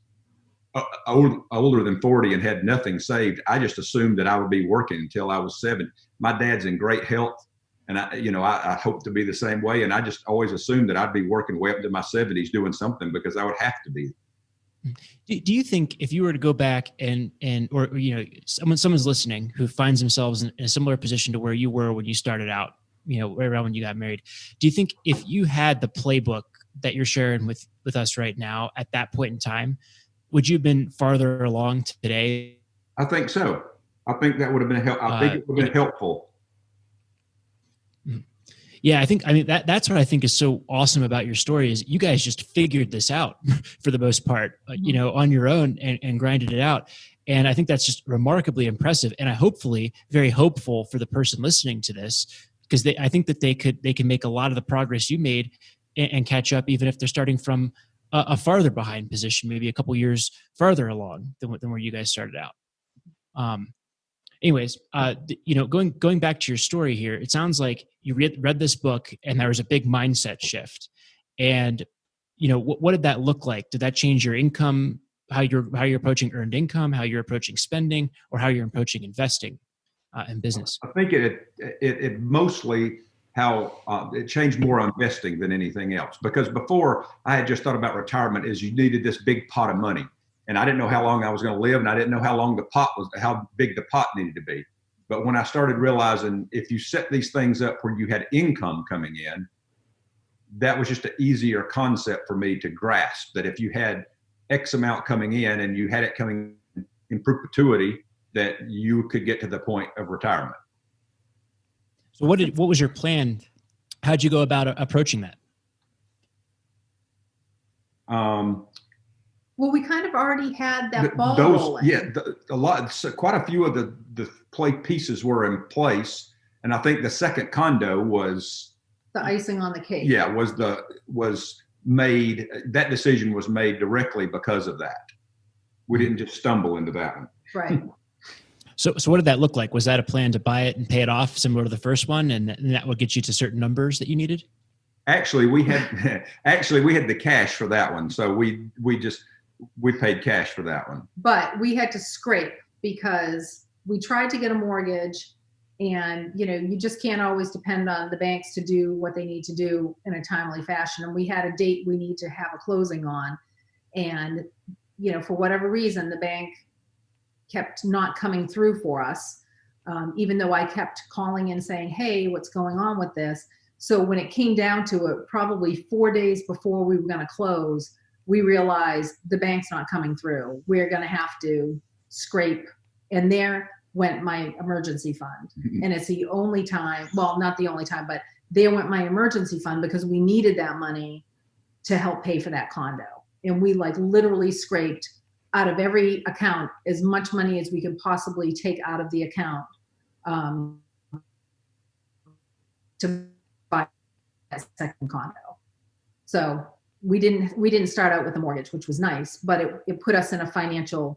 Speaker 4: older than 40 and had nothing saved, I just assumed that I would be working until I was 70. My dad's in great health, and I hope to be the same way. And I just always assumed that I'd be working way up to my 70s doing something, because I would have to be.
Speaker 2: Do you think if you were to go back or someone's listening who finds themselves in a similar position to where you were when you started out, right around when you got married, do you think if you had the playbook that you're sharing with us right now at that point in time, would you have been farther along today?
Speaker 4: I think so. I think that would have been I think it would have been helpful.
Speaker 2: Yeah, that's what I think is so awesome about your story is you guys just figured this out for the most part, on your own and grinded it out. And I think that's just remarkably impressive. And I hopefully very hopeful for the person listening to this, because I think that they can make a lot of the progress you made and catch up, even if they're starting from a farther behind position, maybe a couple years farther along than where you guys started out. Anyways, going back to your story here, it sounds like you read this book and there was a big mindset shift. And, what did that look like? Did that change your income, how you're approaching earned income, how you're approaching spending, or how you're approaching investing in business?
Speaker 4: I think it mostly how it changed more on investing than anything else. Because before, I had just thought about retirement as you needed this big pot of money. And I didn't know how long I was going to live, and I didn't know how big the pot needed to be. But when I started realizing if you set these things up where you had income coming in, that was just an easier concept for me to grasp, that if you had X amount coming in and you had it coming in perpetuity, that you could get to the point of retirement.
Speaker 2: So what was your plan? How'd you go about approaching that?
Speaker 3: Well, we kind of already had that ball rolling.
Speaker 4: Yeah, quite a few of the play pieces were in place, and I think the second condo was
Speaker 3: the icing on the cake.
Speaker 4: Yeah, was made. That decision was made directly because of that. We didn't just stumble into that one.
Speaker 3: Right.
Speaker 2: So what did that look like? Was that a plan to buy it and pay it off similar to the first one, and that would get you to certain numbers that you needed?
Speaker 4: Actually, we had the cash for that one, so we paid cash for that one.
Speaker 3: But we had to scrape because we tried to get a mortgage And, you just can't always depend on the banks to do what they need to do in a timely fashion. And we had a date we need to have a closing on. And, for whatever reason, the bank kept not coming through for us, even though I kept calling and saying, hey, what's going on with this? So when it came down to it, probably 4 days before we were going to close, we realized the bank's not coming through. We're going to have to scrape. And there went my emergency fund. And it's the only time, well, not the only time, but there went my emergency fund because we needed that money to help pay for that condo. And we literally scraped out of every account as much money as we could possibly take out of the account to buy that second condo. So we didn't start out with a mortgage, which was nice, but it put us in financial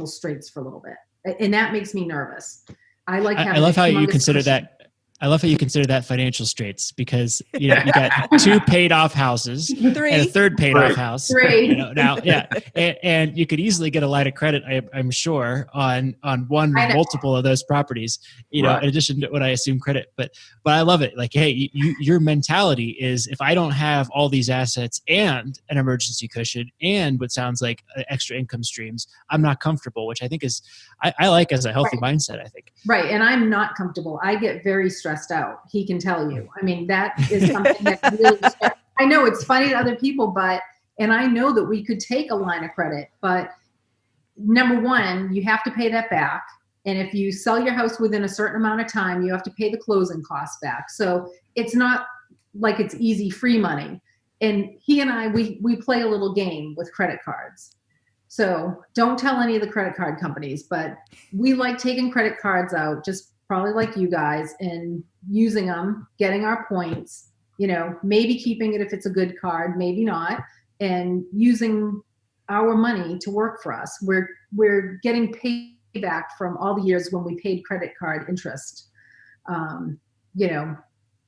Speaker 3: straits for a little bit. And that makes me nervous. I
Speaker 2: love how you consider that. I love how you consider that financial straits because you got 2 paid off houses,
Speaker 1: 3,
Speaker 2: and a third paid off house.
Speaker 3: 3.
Speaker 2: Now, yeah, and you could easily get a line of credit, I'm sure, on one or multiple of those properties. In addition to what I assume credit, but I love it. Hey, your mentality is if I don't have all these assets and an emergency cushion and what sounds like extra income streams, I'm not comfortable. Which I think is I like as a healthy mindset. I think
Speaker 3: and I'm not comfortable. I get very stressed out. He can tell you. I mean, that is something that really, I know it's funny to other people, and I know that we could take a line of credit, but number one, you have to pay that back. And if you sell your house within a certain amount of time, you have to pay the closing costs back. So it's not like it's easy, free money. And he and I, we play a little game with credit cards. So don't tell any of the credit card companies, but we like taking credit cards out, just probably like you guys, and using them, getting our points, maybe keeping it if it's a good card, maybe not, and using our money to work for us. We're getting payback from all the years when we paid credit card interest.
Speaker 4: Yeah,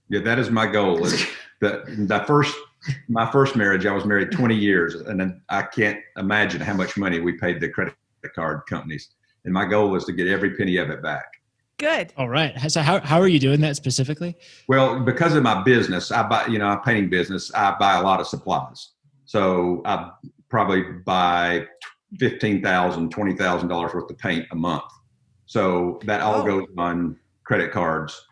Speaker 4: that is my goal. Is my first marriage, I was married 20 years, and then I can't imagine how much money we paid the credit card companies. And my goal was to get every penny of it back.
Speaker 1: Good.
Speaker 2: All right. So how are you doing that specifically?
Speaker 4: Well, because of my business, I buy, a painting business, I buy a lot of supplies. So I probably buy $15,000, $20,000 worth of paint a month. So that all goes on credit cards.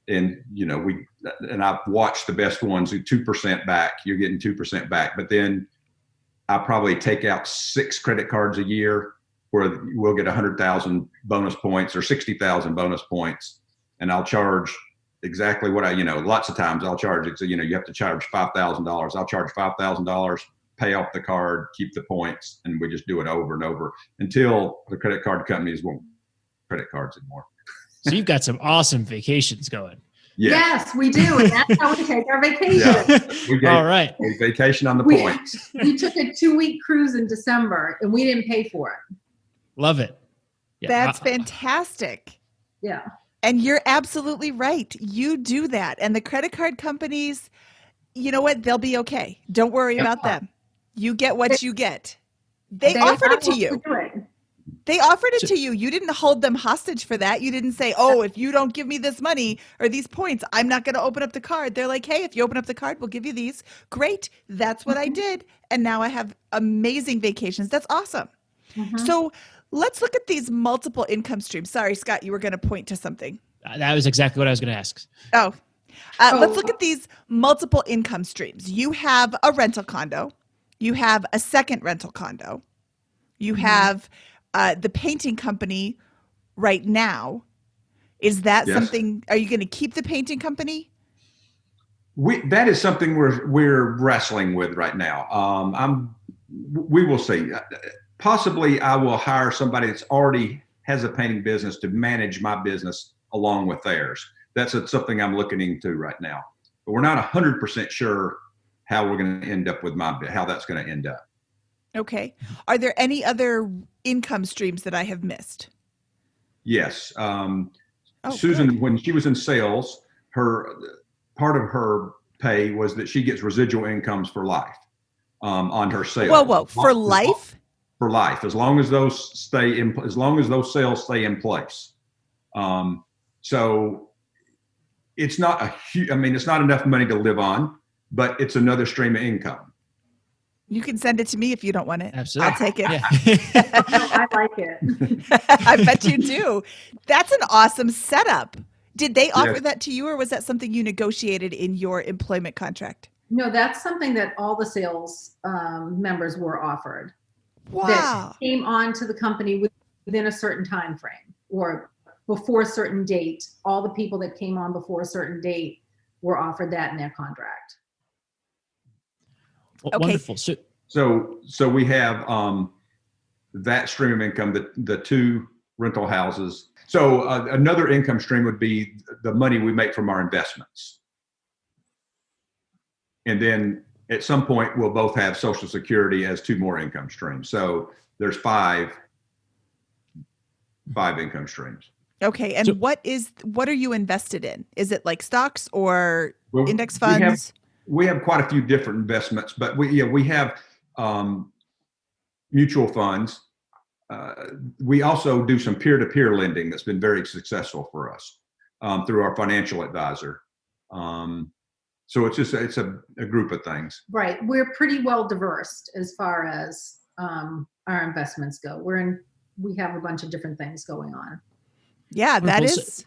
Speaker 4: And, and I've watched the best ones who 2% back, you're getting 2% back. But then I probably take out 6 credit cards a year where we'll get 100,000 bonus points or 60,000 bonus points. And I'll charge exactly what lots of times I'll charge it. So, you have to charge $5,000. I'll charge $5,000, pay off the card, keep the points. And we just do it over and over until the credit card companies won't credit cards anymore.
Speaker 2: So you've got some awesome vacations going.
Speaker 3: Yes, we do. And that's how we take our vacation.
Speaker 2: All right.
Speaker 4: We vacation on the points.
Speaker 3: We took a 2-week cruise in December and we didn't pay for it.
Speaker 2: Love it.
Speaker 1: Yeah. That's fantastic.
Speaker 3: Yeah.
Speaker 1: And you're absolutely right. You do that. And the credit card companies, you know what? They'll be okay. Don't worry about them. You get what you get. They offered it to you. They offered it to you. You didn't hold them hostage for that. You didn't say, if you don't give me this money or these points, I'm not going to open up the card. They're like, hey, if you open up the card, we'll give you these. Great. That's what I did. And now I have amazing vacations. That's awesome. Mm-hmm. So let's look at these multiple income streams. Sorry, Scott, you were going to point to something.
Speaker 2: That was exactly what I was going to ask.
Speaker 1: Let's look at these multiple income streams. You have a rental condo. You have a second rental condo. You have the painting company right now. Is that something, are you going to keep the painting company?
Speaker 4: That is something we're wrestling with right now. We will see. Possibly I will hire somebody that's already has a painting business to manage my business along with theirs. That's something I'm looking into right now. But we're not 100% sure how we're going to end up with how that's going to end up.
Speaker 1: Okay. Are there any other income streams that I have missed?
Speaker 4: Yes. Susan, good. When she was in sales, part of her pay was that she gets residual incomes for life on her sales.
Speaker 1: Whoa. For life?
Speaker 4: For life, as long as those sales stay in place. So it's not a huge, it's not enough money to live on, but it's another stream of income.
Speaker 1: You can send it to me if you don't want it.
Speaker 2: Absolutely.
Speaker 1: I'll take it.
Speaker 2: Yeah.
Speaker 3: No, I like it.
Speaker 1: I bet you do. That's an awesome setup. Did they offer
Speaker 4: Yes.
Speaker 1: that to you, or was that something you negotiated in your employment contract?
Speaker 3: No, that's something that all the sales members were offered.
Speaker 1: Wow.
Speaker 3: That came on to the company within a certain time frame or before a certain date. All the people that came on before a certain date were offered that in their contract.
Speaker 2: Well,
Speaker 1: Okay.
Speaker 2: Wonderful.
Speaker 4: So we have that stream of income, the two rental houses. So another income stream would be the money we make from our investments. And then at some point, we'll both have Social Security as two more income streams. So there's five income streams.
Speaker 1: Okay. And
Speaker 2: So-
Speaker 1: what are you invested in? Is it like stocks or
Speaker 4: Well,
Speaker 1: index funds?
Speaker 4: We have quite a few different investments, but we have mutual funds. We also do some peer-to-peer lending that's been very successful for us through our financial advisor. So it's a group of things.
Speaker 3: Right. We're pretty well diverse as far as our investments go. We have a bunch of different things going on.
Speaker 1: Yeah, that
Speaker 2: Wonderful.
Speaker 1: is.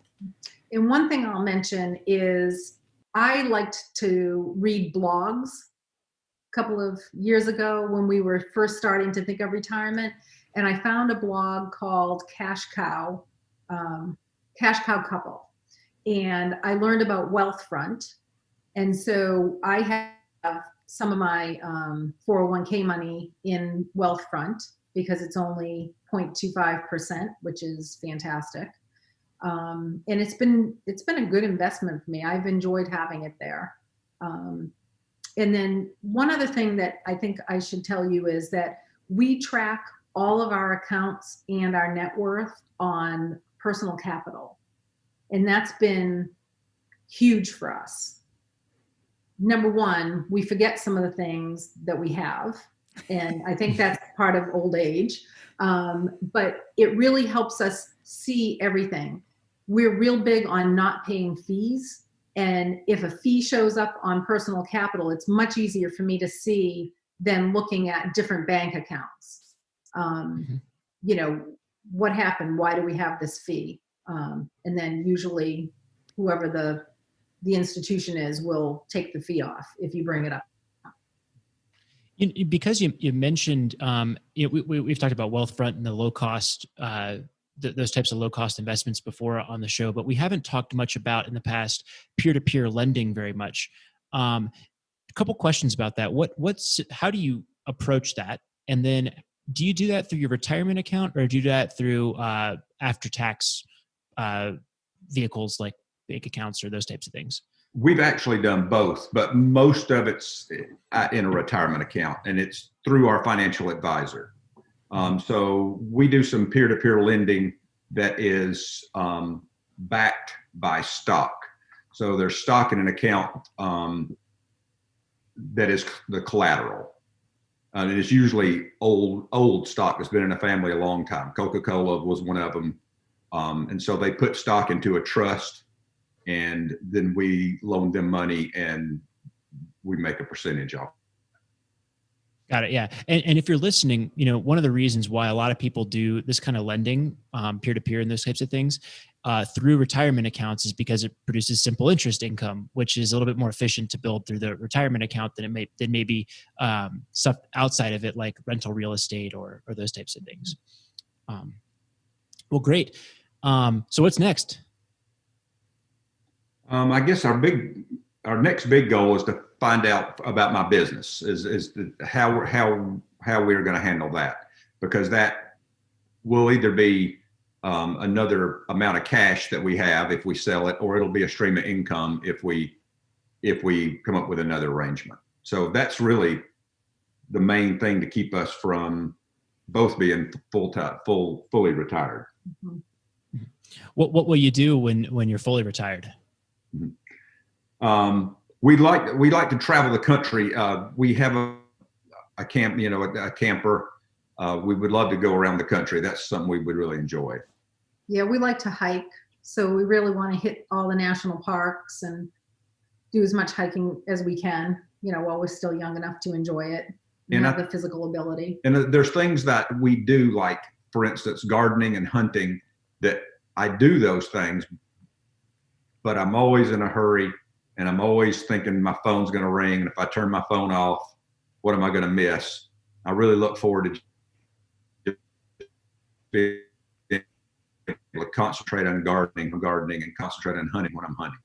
Speaker 3: And one thing I'll mention is I liked to read blogs a couple of years ago when we were first starting to think of retirement. And I found a blog called Cash Cow Couple. And I learned about Wealthfront. And so I have some of my 401k money in Wealthfront because it's only 0.25%, which is fantastic. And it's been a good investment for me. I've enjoyed having it there. And then one other thing that I think I should tell you is that we track all of our accounts and our net worth on Personal Capital. And that's been huge for us. Number one, we forget some of the things that we have. And I think that's part of old age. But it really helps us see everything. We're real big on not paying fees. And if a fee shows up on Personal Capital, it's much easier for me to see than looking at different bank accounts. You know, what happened? Why do we have this fee? And then usually whoever the institution is will take the fee off if you bring it up.
Speaker 2: Because you mentioned, we've talked about Wealthfront and the low cost, those types of low cost investments before on the show, but we haven't talked much about in the past peer-to-peer lending very much. A couple questions about that. How do you approach that? And then do you do that through your retirement account or do you do that through after-tax vehicles like bank accounts or those types of things?
Speaker 4: We've actually done both, but most of it's in a retirement account, and it's through our financial advisor. So we do some peer-to-peer lending that is backed by stock. So there's stock in an account that is the collateral. And it's usually old stock that's been in a family a long time. Coca-Cola was one of them. And so they put stock into a trust, and then we loan them money and we make a percentage off.
Speaker 2: Got it. Yeah. And if you're listening, one of the reasons why a lot of people do this kind of lending, peer-to-peer and those types of things through retirement accounts is because it produces simple interest income, which is a little bit more efficient to build through the retirement account than maybe stuff outside of it, like rental real estate or those types of things. Well, great. So what's next?
Speaker 4: I guess our next big goal is to find out about my business, is how we're going to handle that, because that will either be another amount of cash that we have if we sell it, or it'll be a stream of income if we come up with another arrangement. So that's really the main thing to keep us from both being fully retired.
Speaker 3: Mm-hmm.
Speaker 2: What will you do when you're fully retired?
Speaker 4: We like to travel the country. We have a camper. We would love to go around the country. That's something we would really enjoy.
Speaker 3: Yeah, we like to hike. So we really want to hit all the national parks and do as much hiking as we can, while we're still young enough to enjoy it and have the physical ability.
Speaker 4: And there's things that we do, like, for instance, gardening and hunting, that I do those things, but I'm always in a hurry and I'm always thinking my phone's going to ring. And if I turn my phone off, what am I going to miss? I really look forward to being able to concentrate on gardening and concentrate on hunting when I'm hunting.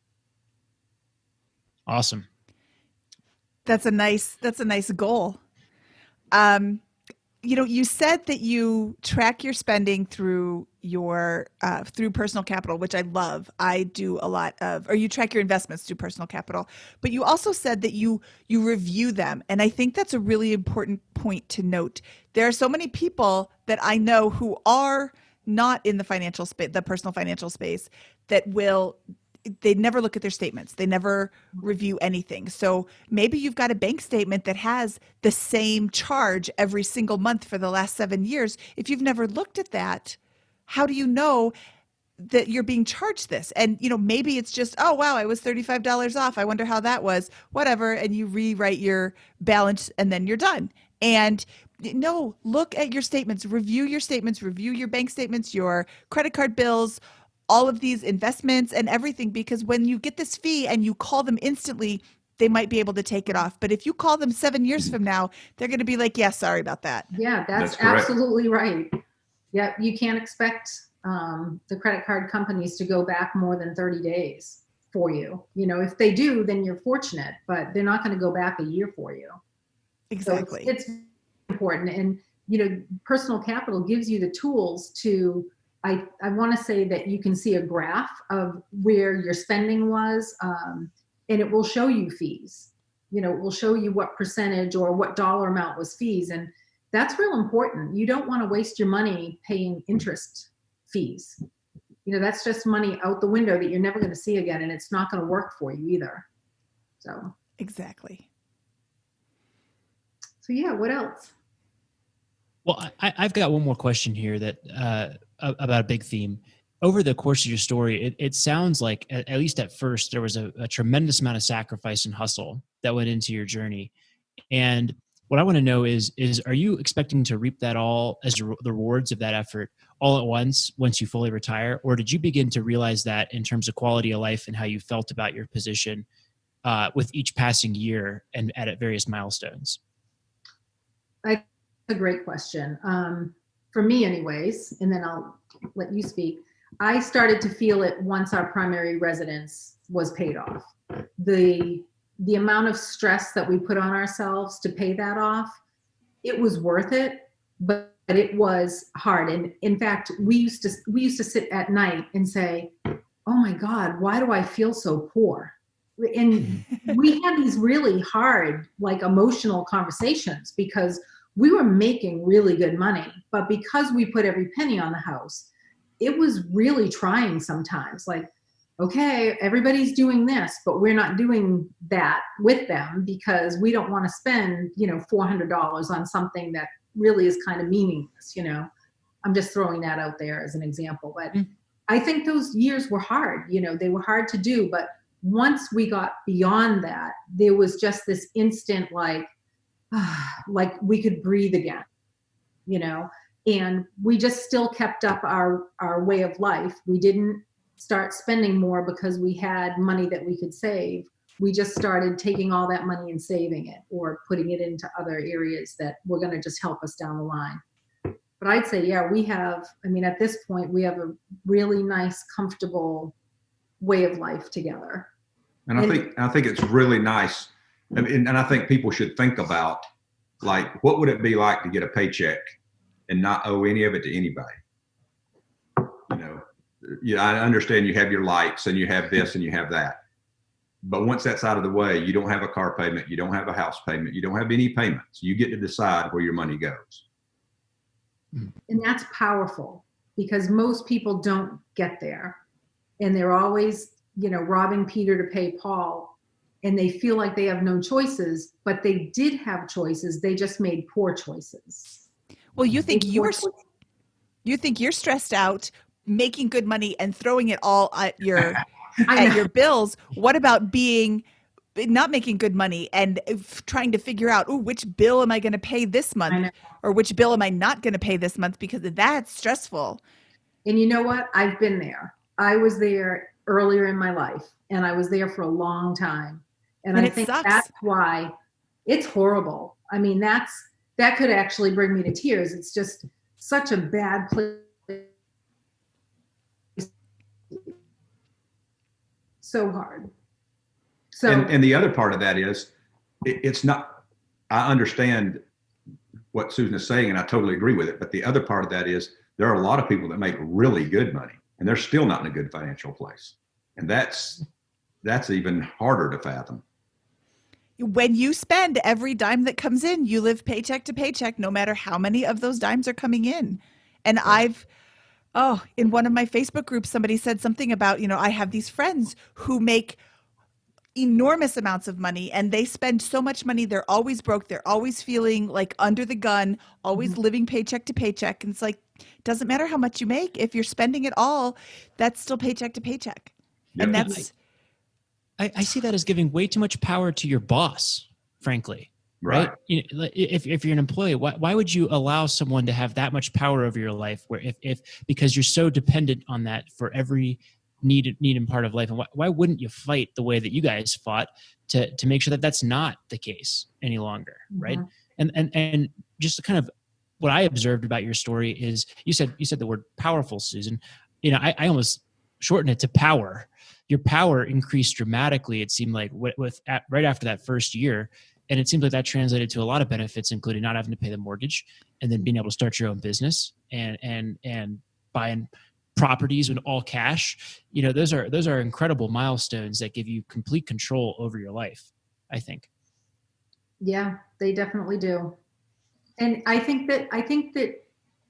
Speaker 2: Awesome.
Speaker 1: That's a nice goal. You said that you track your spending through your through Personal Capital, which I love. I do a lot of, or you track your investments through Personal Capital, but you also said that you review them. And I think that's a really important point to note. There are so many people that I know who are not in the financial space, the personal financial space, that they never look at their statements. They never review anything. So maybe you've got a bank statement that has the same charge every single month for the last 7 years. If you've never looked at that, how do you know that you're being charged this? And, maybe it's just, oh, wow, I was $35 off. I wonder how that was, whatever. And you rewrite your balance and then you're done. And no, look at your statements, review your bank statements, your credit card bills, all of these investments and everything, because when you get this fee and you call them instantly, they might be able to take it off. But if you call them 7 years from now, they're going to be like, yeah, sorry about that.
Speaker 3: Yeah, that's absolutely right. Yeah, you can't expect the credit card companies to go back more than 30 days for you. If they do, then you're fortunate, but they're not going to go back a year for you.
Speaker 1: Exactly.
Speaker 3: So it's important. And, Personal Capital gives you the tools to, I want to say that you can see a graph of where your spending was, and it will show you fees. It will show you what percentage or what dollar amount was fees. And that's real important. You don't want to waste your money paying interest fees. That's just money out the window that you're never going to see again, and it's not going to work for you either. So
Speaker 1: exactly.
Speaker 3: So yeah, what else?
Speaker 2: Well, I've got one more question here that about a big theme. Over the course of your story, it sounds like, at least at first, there was a tremendous amount of sacrifice and hustle that went into your journey. And what I want to know is are you expecting to reap that all as the rewards of that effort all at once you fully retire? Or did you begin to realize that in terms of quality of life and how you felt about your position with each passing year and at various milestones?
Speaker 3: That's a great question. For me anyways, and then I'll let you speak. I started to feel it once our primary residence was paid off. The amount of stress that we put on ourselves to pay that off, it was worth it, but it was hard. And in fact, we used to sit at night and say, oh my God, why do I feel so poor? And we had these really hard, emotional conversations, because we were making really good money, but because we put every penny on the house, it was really trying sometimes. Okay, everybody's doing this, but we're not doing that with them because we don't want to spend, $400 on something that really is kind of meaningless. I'm just throwing that out there as an example. But I think those years were hard. They were hard to do. But once we got beyond that, there was just this instant we could breathe again, and we just still kept up our way of life. We didn't start spending more because we had money that we could save. We just started taking all that money and saving it or putting it into other areas that were going to just help us down the line. But I'd say, yeah, at this point, we have a really nice, comfortable way of life together.
Speaker 4: And I think it's really nice. And I think people should think about, what would it be like to get a paycheck and not owe any of it to anybody? I understand you have your lights and you have this and you have that. But once that's out of the way, you don't have a car payment, you don't have a house payment, you don't have any payments. You get to decide where your money goes.
Speaker 3: And that's powerful, because most people don't get there. And they're always, robbing Peter to pay Paul. And they feel like they have no choices, but they did have choices. They just made poor choices.
Speaker 1: Well, you think you're stressed out making good money and throwing it all at your
Speaker 3: I know.
Speaker 1: your bills. What about not making good money and trying to figure out, which bill am I going to pay this
Speaker 3: I know.
Speaker 1: month, or which bill am I not going to pay this month, because that's stressful.
Speaker 3: And you know what? I've been there. I was there earlier in my life, and I was there for a long time. And I
Speaker 1: it
Speaker 3: think
Speaker 1: sucks.
Speaker 3: that's why it's horrible. I mean, that could actually bring me to tears. It's just such a bad place. So hard. So,
Speaker 4: and the other part of that is it's not, I understand what Susan is saying, and I totally agree with it. But the other part of that is there are a lot of people that make really good money and they're still not in a good financial place. And that's even harder to fathom.
Speaker 1: When you spend every dime that comes in, you live paycheck to paycheck, no matter how many of those dimes are coming in. And
Speaker 4: Right.
Speaker 1: in one of my Facebook groups, somebody said something about, I have these friends who make enormous amounts of money and they spend so much money. They're always broke. They're always feeling like under the gun, always living paycheck to paycheck. And it's like, doesn't matter how much you make. If you're spending it all, that's still paycheck to paycheck.
Speaker 4: Yep.
Speaker 1: And that's,
Speaker 2: I see that as giving way too much power to your boss, frankly. Right? If you're an employee, why would you allow someone to have that much power over your life? Where because you're so dependent on that for every need and part of life, and why wouldn't you fight the way that you guys fought to make sure that that's not the case any longer, right? And just kind of what I observed about your story is you said the word powerful, Susan. I almost shortened it to power. Your power increased dramatically. It seemed like right after that first year. And it seems like that translated to a lot of benefits, including not having to pay the mortgage and then being able to start your own business and buying properties with all cash. Those are incredible milestones that give you complete control over your life, I think.
Speaker 3: Yeah, they definitely do. And I think that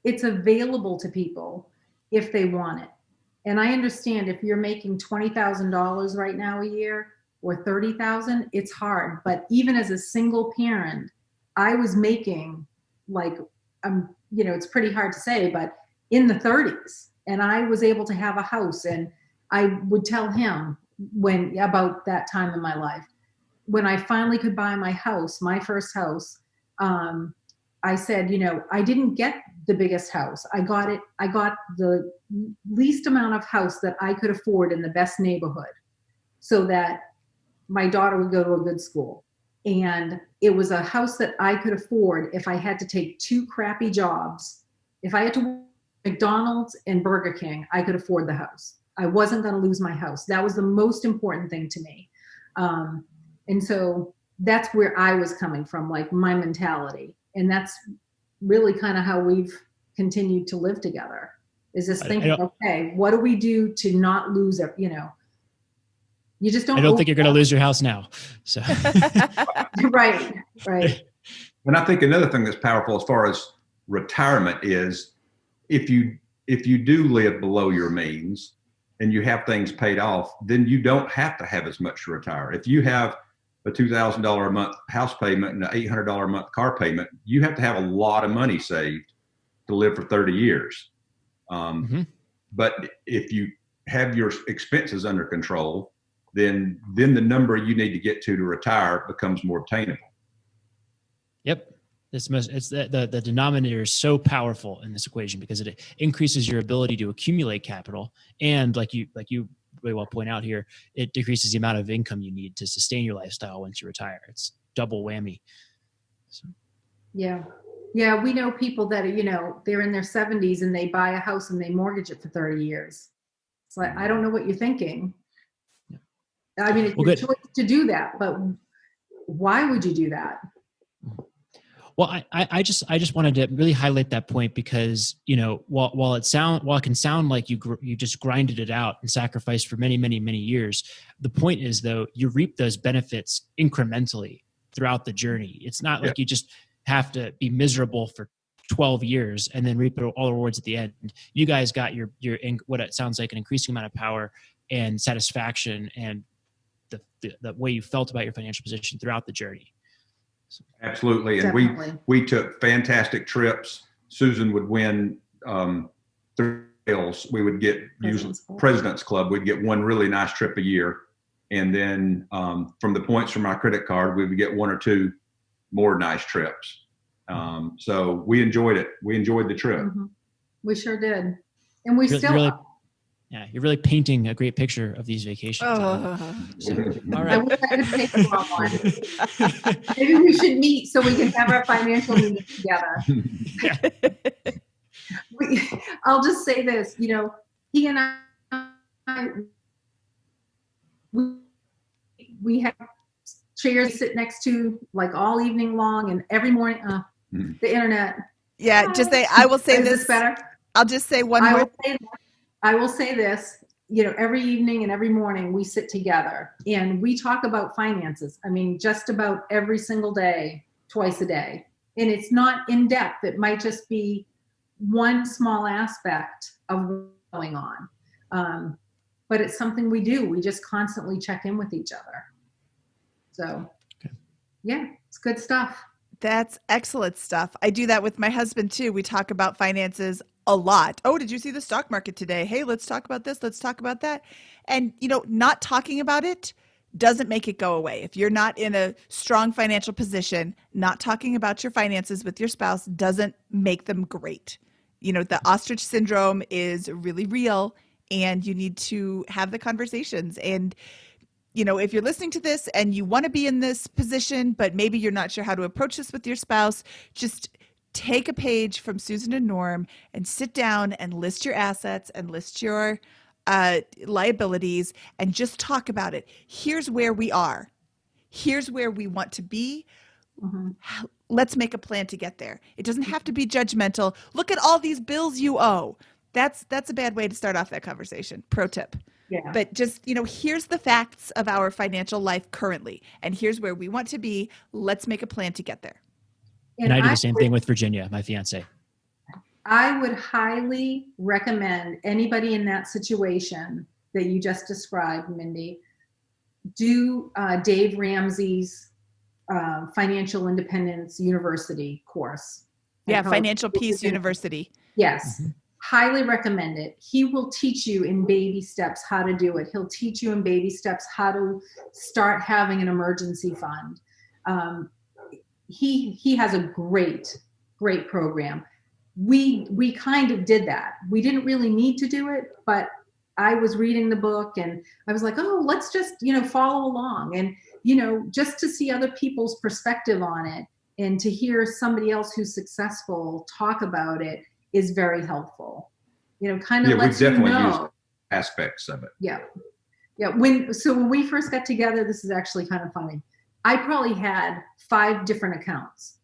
Speaker 3: it's available to people if they want it. And I understand if you're making $20,000 right now a year or $30,000, it's hard. But even as a single parent, I was making it's pretty hard to say, but in the 30s, and I was able to have a house. And I would tell him about that time in my life, when I finally could buy my house, my first house, I said, I didn't get the biggest house. I got the least amount of house that I could afford in the best neighborhood so that my daughter would go to a good school. And it was a house that I could afford if I had to take 2 crappy jobs. If I had to work at McDonald's and Burger King, I could afford the house. I wasn't going to lose my house. That was the most important thing to me. And so that's where I was coming from, like my mentality. And that's really kind of how we've continued to live together, is just thinking, okay, what do we do to not lose it? You just don't.
Speaker 2: I don't think you're going to lose your house now. So.
Speaker 3: Right.
Speaker 4: And I think another thing that's powerful as far as retirement is if you do live below your means and you have things paid off, then you don't have to have as much to retire. If you have a $2,000 a month house payment and an $800 a month car payment, you have to have a lot of money saved to live for 30 years. But if you have your expenses under control, then the number you need to get to retire becomes more obtainable. Yep.
Speaker 2: It's the denominator is so powerful in this equation because it increases your ability to accumulate capital. And like you really well point out here, it decreases the amount of income you need to sustain your lifestyle once you retire. It's double whammy. So.
Speaker 3: Yeah. We know people that are, they're in their 70s and they buy a house and they mortgage it for 30 years. It's like, I don't know what you're thinking. Yeah. I mean, it's your choice to do that, but why would you do that?
Speaker 2: Well, I just wanted to really highlight that point because, while it can sound like you just grinded it out and sacrificed for many, many, many years, the point is though, you reap those benefits incrementally throughout the journey. It's not like you just have to be miserable for 12 years and then reap all the rewards at the end. You guys got your what it sounds like an increasing amount of power and satisfaction and the way you felt about your financial position throughout the journey.
Speaker 4: Absolutely. And we took fantastic trips. Susan would win 3 sales, we would get President's Club. We'd get one really nice trip a year. And then from the points from my credit card, we would get one or two more nice trips. So we enjoyed it. We enjoyed the trip.
Speaker 3: Mm-hmm. We sure did. And we
Speaker 2: you're really painting a great picture of these vacations.
Speaker 1: Oh.
Speaker 2: All right.
Speaker 3: I wish I could take them on one. Maybe we should meet so we can have our financial meeting together. I'll just say this, he and I, we have chairs sit next to like all evening long, and every morning, the internet.
Speaker 1: Yeah, I will say
Speaker 3: Is
Speaker 1: this
Speaker 3: better.
Speaker 1: I'll just say one more.
Speaker 3: I will say this, every evening and every morning we sit together and we talk about finances. I mean, just about every single day, twice a day. And it's not in depth. It might just be one small aspect of what's going on. But it's something we do. We just constantly check in with each other. So, yeah, it's good stuff.
Speaker 1: That's excellent stuff. I do that with my husband too. We talk about finances a lot. Oh, did you see the stock market today? Hey, let's talk about this. Let's talk about that. And, not talking about it doesn't make it go away. If you're not in a strong financial position, not talking about your finances with your spouse doesn't make them great. The ostrich syndrome is really real, and you need to have the conversations. And if you're listening to this and you want to be in this position, but maybe you're not sure how to approach this with your spouse, just take a page from Susan and Norm and sit down and list your assets and list your liabilities and just talk about it. Here's where we are. Here's where we want to be. Mm-hmm. Let's make a plan to get there. It doesn't have to be judgmental. Look at all these bills you owe. That's a bad way to start off that conversation. Pro tip.
Speaker 3: Yeah.
Speaker 1: But just, here's the facts of our financial life currently, and here's where we want to be. Let's make a plan to get there.
Speaker 2: And I do the same thing with Virginia, my fiance.
Speaker 3: I would highly recommend anybody in that situation that you just described, Mindy, do Dave Ramsey's Financial Independence University course.
Speaker 1: Yeah, Financial Peace University.
Speaker 3: Yes. Mm-hmm. Highly recommend it. He will teach you in baby steps how to do it. He'll teach you in baby steps how to start having an emergency fund. He has a great program. We kind of did that. We didn't really need to do it, but I was reading the book and I was like, oh, let's just, follow along. And, just to see other people's perspective on it and to hear somebody else who's successful talk about it is very helpful. Kind of lets you know.
Speaker 4: We've definitely used aspects of it.
Speaker 3: Yeah. Yeah. When we first got together, this is actually kind of funny. I probably had 5 different accounts,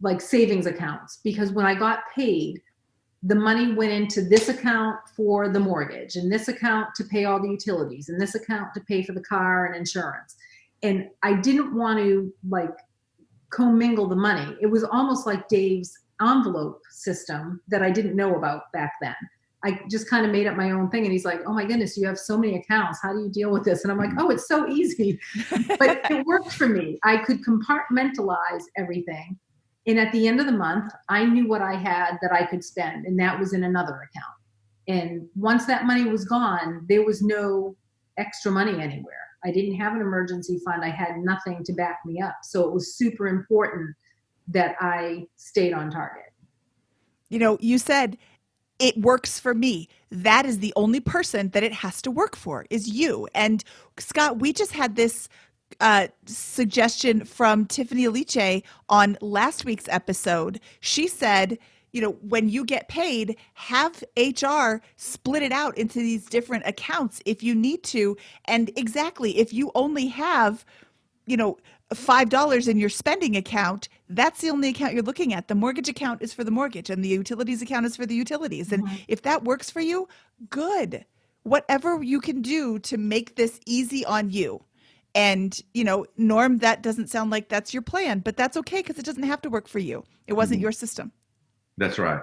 Speaker 3: like savings accounts, because when I got paid, the money went into this account for the mortgage and this account to pay all the utilities and this account to pay for the car and insurance. And I didn't want to commingle the money. It was almost like Dave's envelope system that I didn't know about back then. I just kind of made up my own thing. And he's like, oh my goodness, you have so many accounts. How do you deal with this? And I'm like, oh, it's so easy. But it worked for me. I could compartmentalize everything. And at the end of the month, I knew what I had that I could spend. And that was in another account. And once that money was gone, there was no extra money anywhere. I didn't have an emergency fund. I had nothing to back me up. So it was super important that I stayed on target.
Speaker 1: You said it works for me. That is the only person that it has to work for is you. And Scott, we just had this suggestion from Tiffany Aliche on last week's episode. She said, when you get paid, have HR split it out into these different accounts if you need to. And exactly, if you only have, $5 in your spending account, that's the only account you're looking at. The mortgage account is for the mortgage and the utilities account is for the utilities. And if that works for you, good. Whatever you can do to make this easy on you. And, Norm, that doesn't sound like that's your plan, but that's okay because it doesn't have to work for you. It wasn't your system.
Speaker 4: That's right.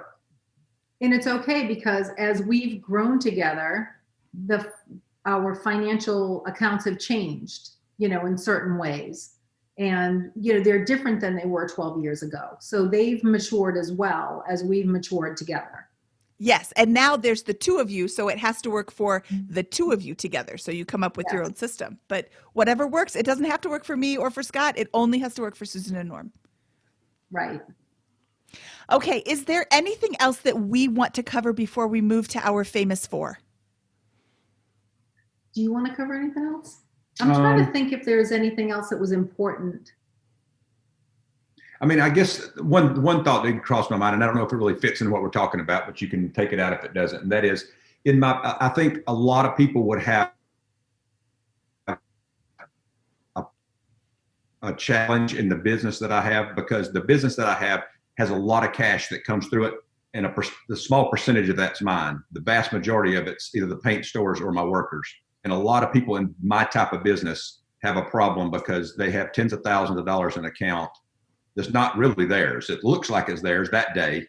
Speaker 3: And it's okay because as we've grown together, our financial accounts have changed, in certain ways. And, they're different than they were 12 years ago. So they've matured as well as we've matured together.
Speaker 1: Yes. And now there's the two of you. So it has to work for the two of you together. So you come up with your own system. But whatever works, it doesn't have to work for me or for Scott. It only has to work for Susan and Norm.
Speaker 3: Right.
Speaker 1: Okay. Is there anything else that we want to cover before we move to our famous four?
Speaker 3: Do you want to cover anything else? I'm trying to think if there's anything else that was important.
Speaker 4: I mean, I guess one thought that crossed my mind, and I don't know if it really fits in what we're talking about, but you can take it out if it doesn't. And that is, I think a lot of people would have a challenge in the business that I have, because the business that I have has a lot of cash that comes through it, and the small percentage of that's mine. The vast majority of it's either the paint stores or my workers. And a lot of people in my type of business have a problem because they have tens of thousands of dollars in account that's not really theirs. It looks like it's theirs that day.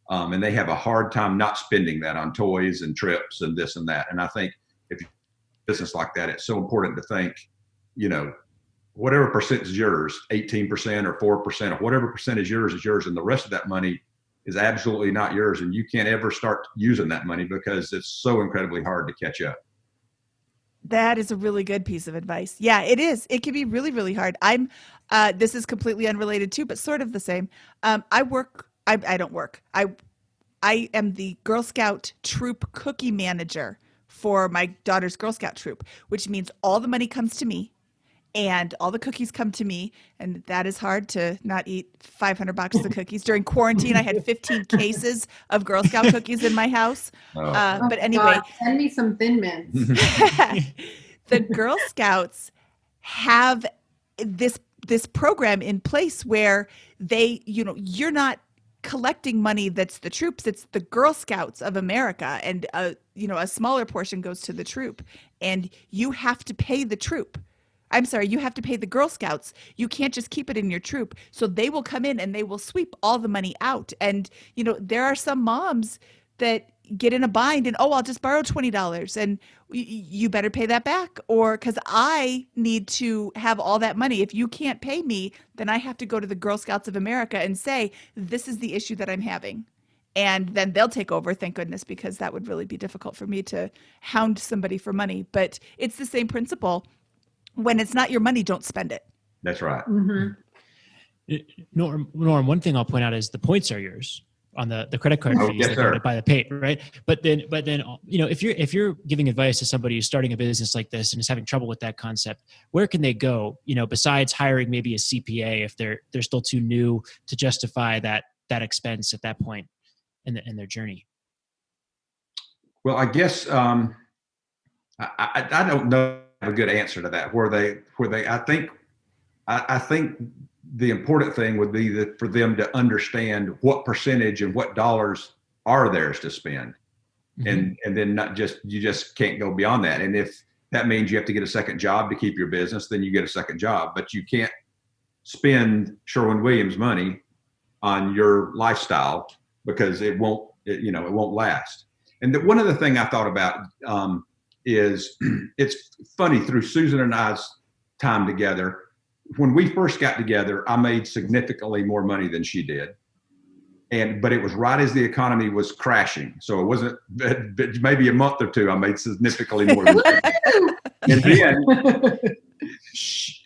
Speaker 4: And they have a hard time not spending that on toys and trips and this and that. And I think if you're in a business like that, it's so important to think, whatever percent is yours, 18% or 4% or whatever percent is yours, and the rest of that money is absolutely not yours. And you can't ever start using that money because it's so incredibly hard to catch up.
Speaker 1: That is a really good piece of advice. Yeah, it is. It can be really, really hard. This is completely unrelated too, but sort of the same. I don't work. I am the Girl Scout troop cookie manager for my daughter's Girl Scout troop, which means all the money comes to me and all the cookies come to me. And that is hard to not eat 500 boxes of cookies. During quarantine, I had 15 cases of Girl Scout cookies in my house. But anyway,
Speaker 3: God, send me some Thin Mints.
Speaker 1: The Girl Scouts have this program in place where they, you're not collecting money that's the troops, it's the Girl Scouts of America, and a smaller portion goes to the troop, and you have to pay the troop. I'm sorry, you have to pay the Girl Scouts. You can't just keep it in your troop. So they will come in and they will sweep all the money out. And, there are some moms that get in a bind and, I'll just borrow $20 and you better pay that back, or because I need to have all that money. If you can't pay me, then I have to go to the Girl Scouts of America and say, this is the issue that I'm having. And then they'll take over, thank goodness, because that would really be difficult for me to hound somebody for money. But it's the same principle. When it's not your money, don't spend it.
Speaker 4: That's right.
Speaker 3: Mm-hmm.
Speaker 2: Norm, one thing I'll point out is the points are yours on the credit card fees
Speaker 4: yes,
Speaker 2: that go to buy the paint, right? But then, if you're giving advice to somebody who's starting a business like this and is having trouble with that concept, where can they go? Besides hiring maybe a CPA if they're still too new to justify that expense at that point in their journey.
Speaker 4: Well, I guess I don't know a good answer to that. I think the important thing would be that for them to understand what percentage and what dollars are theirs to spend. Mm-hmm. And then you just can't go beyond that. And if that means you have to get a second job to keep your business, then you get a second job, but you can't spend Sherwin-Williams money on your lifestyle because it won't last. And one other thing I thought about is it's funny, through Susan and I's time together, when we first got together, I made significantly more money than she did. But it was right as the economy was crashing. So it wasn't, maybe a month or two, I made significantly more than she did. And then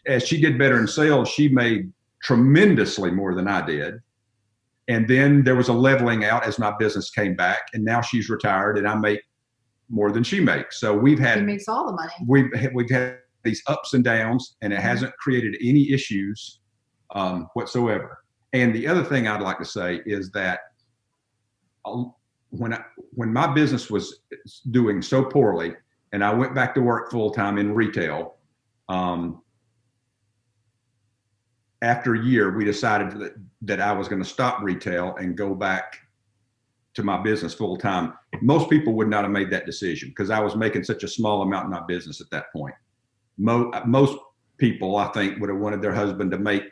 Speaker 4: as she did better in sales, she made tremendously more than I did. And then there was a leveling out as my business came back, and now she's retired and I make more than she makes. So she
Speaker 3: makes all the money.
Speaker 4: We've had these ups and downs, and it hasn't created any issues whatsoever. And the other thing I'd like to say is that when my business was doing so poorly and I went back to work full time in retail, after a year, we decided that I was going to stop retail and go back to my business full time. Most people would not have made that decision because I was making such a small amount in my business at that point. Most people, I think, would have wanted their husband to make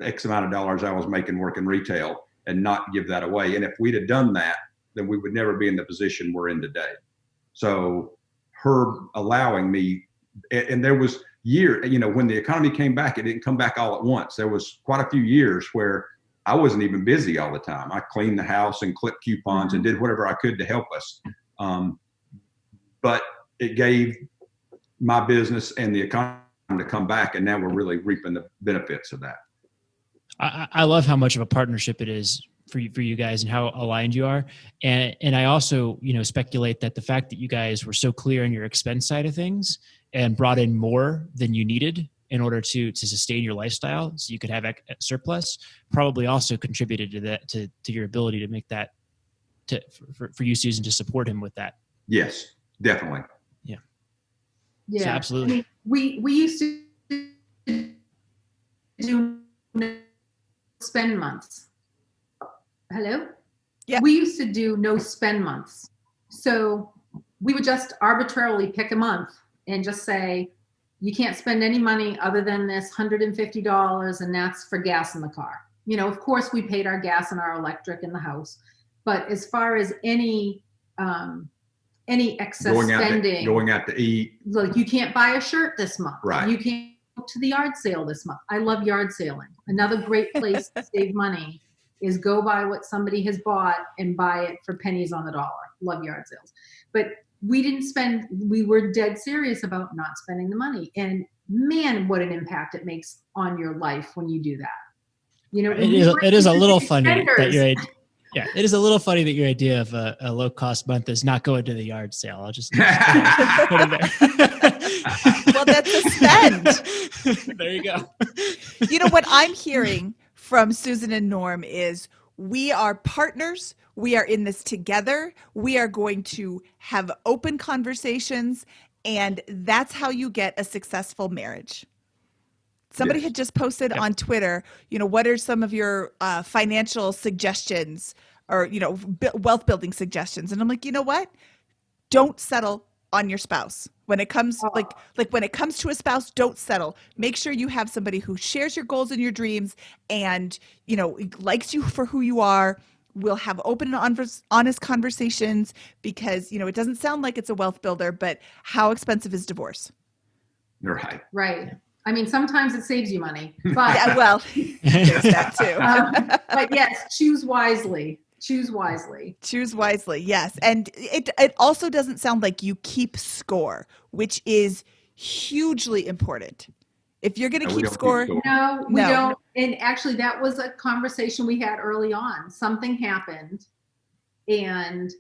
Speaker 4: X amount of dollars I was making working retail and not give that away. And if we'd have done that, then we would never be in the position we're in today. So her allowing me, and there was when the economy came back, it didn't come back all at once. There was quite a few years where I wasn't even busy all the time. I cleaned the house and clipped coupons and did whatever I could to help us. But it gave my business and the economy to come back, and now we're really reaping the benefits of that.
Speaker 2: I love how much of a partnership it is for you guys and how aligned you are. And I also, speculate that the fact that you guys were so clear on your expense side of things and brought in more than you needed in order to sustain your lifestyle so you could have surplus probably also contributed to that, to your ability to make that, for you, Susan, to support him with that.
Speaker 4: Yes, definitely.
Speaker 2: Yeah, so absolutely.
Speaker 3: I mean, we used to do no spend months. Hello?
Speaker 1: Yeah.
Speaker 3: We used to do no spend months. So we would just arbitrarily pick a month and just say, you can't spend any money other than this $150, and that's for gas in the car. Of course we paid our gas and our electric in the house, but as far as any excess spending,
Speaker 4: going out to eat,
Speaker 3: like you can't buy a shirt this month.
Speaker 4: Right.
Speaker 3: You can't go to the yard sale this month. I love yard sailing. Another great place to save money is go buy what somebody has bought and buy it for pennies on the dollar. Love yard sales. But we were dead serious about not spending the money. And man, what an impact it makes on your life when you do that.
Speaker 2: It is a little funny that it is a little funny that your idea of a low cost month is not going to the yard sale. I'll just put it there.
Speaker 1: Well, that's a spend.
Speaker 2: There you go.
Speaker 1: What I'm hearing from Susan and Norm is we are partners. We are in this together. We are going to have open conversations, and that's how you get a successful marriage. Somebody had just posted on Twitter, what are some of your financial suggestions or, wealth building suggestions? And I'm like, you know what? Don't settle on your spouse. When it comes when it comes to a spouse, don't settle. Make sure you have somebody who shares your goals and your dreams and, likes you for who you are. We'll have open and honest conversations because, it doesn't sound like it's a wealth builder, but how expensive is divorce?
Speaker 4: Right.
Speaker 3: Right. I mean, sometimes it saves you money, but
Speaker 1: yeah, well, there's that too.
Speaker 3: But yes, choose wisely. Choose wisely.
Speaker 1: Choose wisely. Yes. And it also doesn't sound like you keep score, which is hugely important. If you're going to keep score.
Speaker 3: No, we don't. And actually that was a conversation we had early on. Something happened. And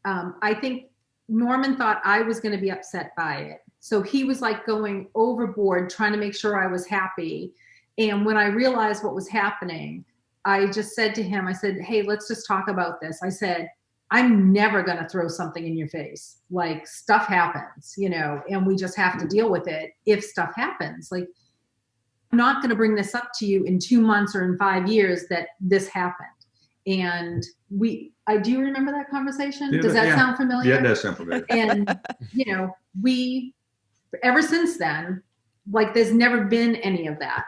Speaker 3: I think Norman thought I was going to be upset by it. So he was like going overboard, trying to make sure I was happy. And when I realized what was happening, I just said to him, I said, hey, let's just talk about this. I said, I'm never going to throw something in your face. Like stuff happens, and we just have to deal with it if stuff happens. Like, I'm not going to bring this up to you in 2 months or in 5 years that this happened. And do you remember that conversation? Does that sound familiar?
Speaker 4: Yeah, it does sound familiar.
Speaker 3: And, ever since then, like there's never been any of that.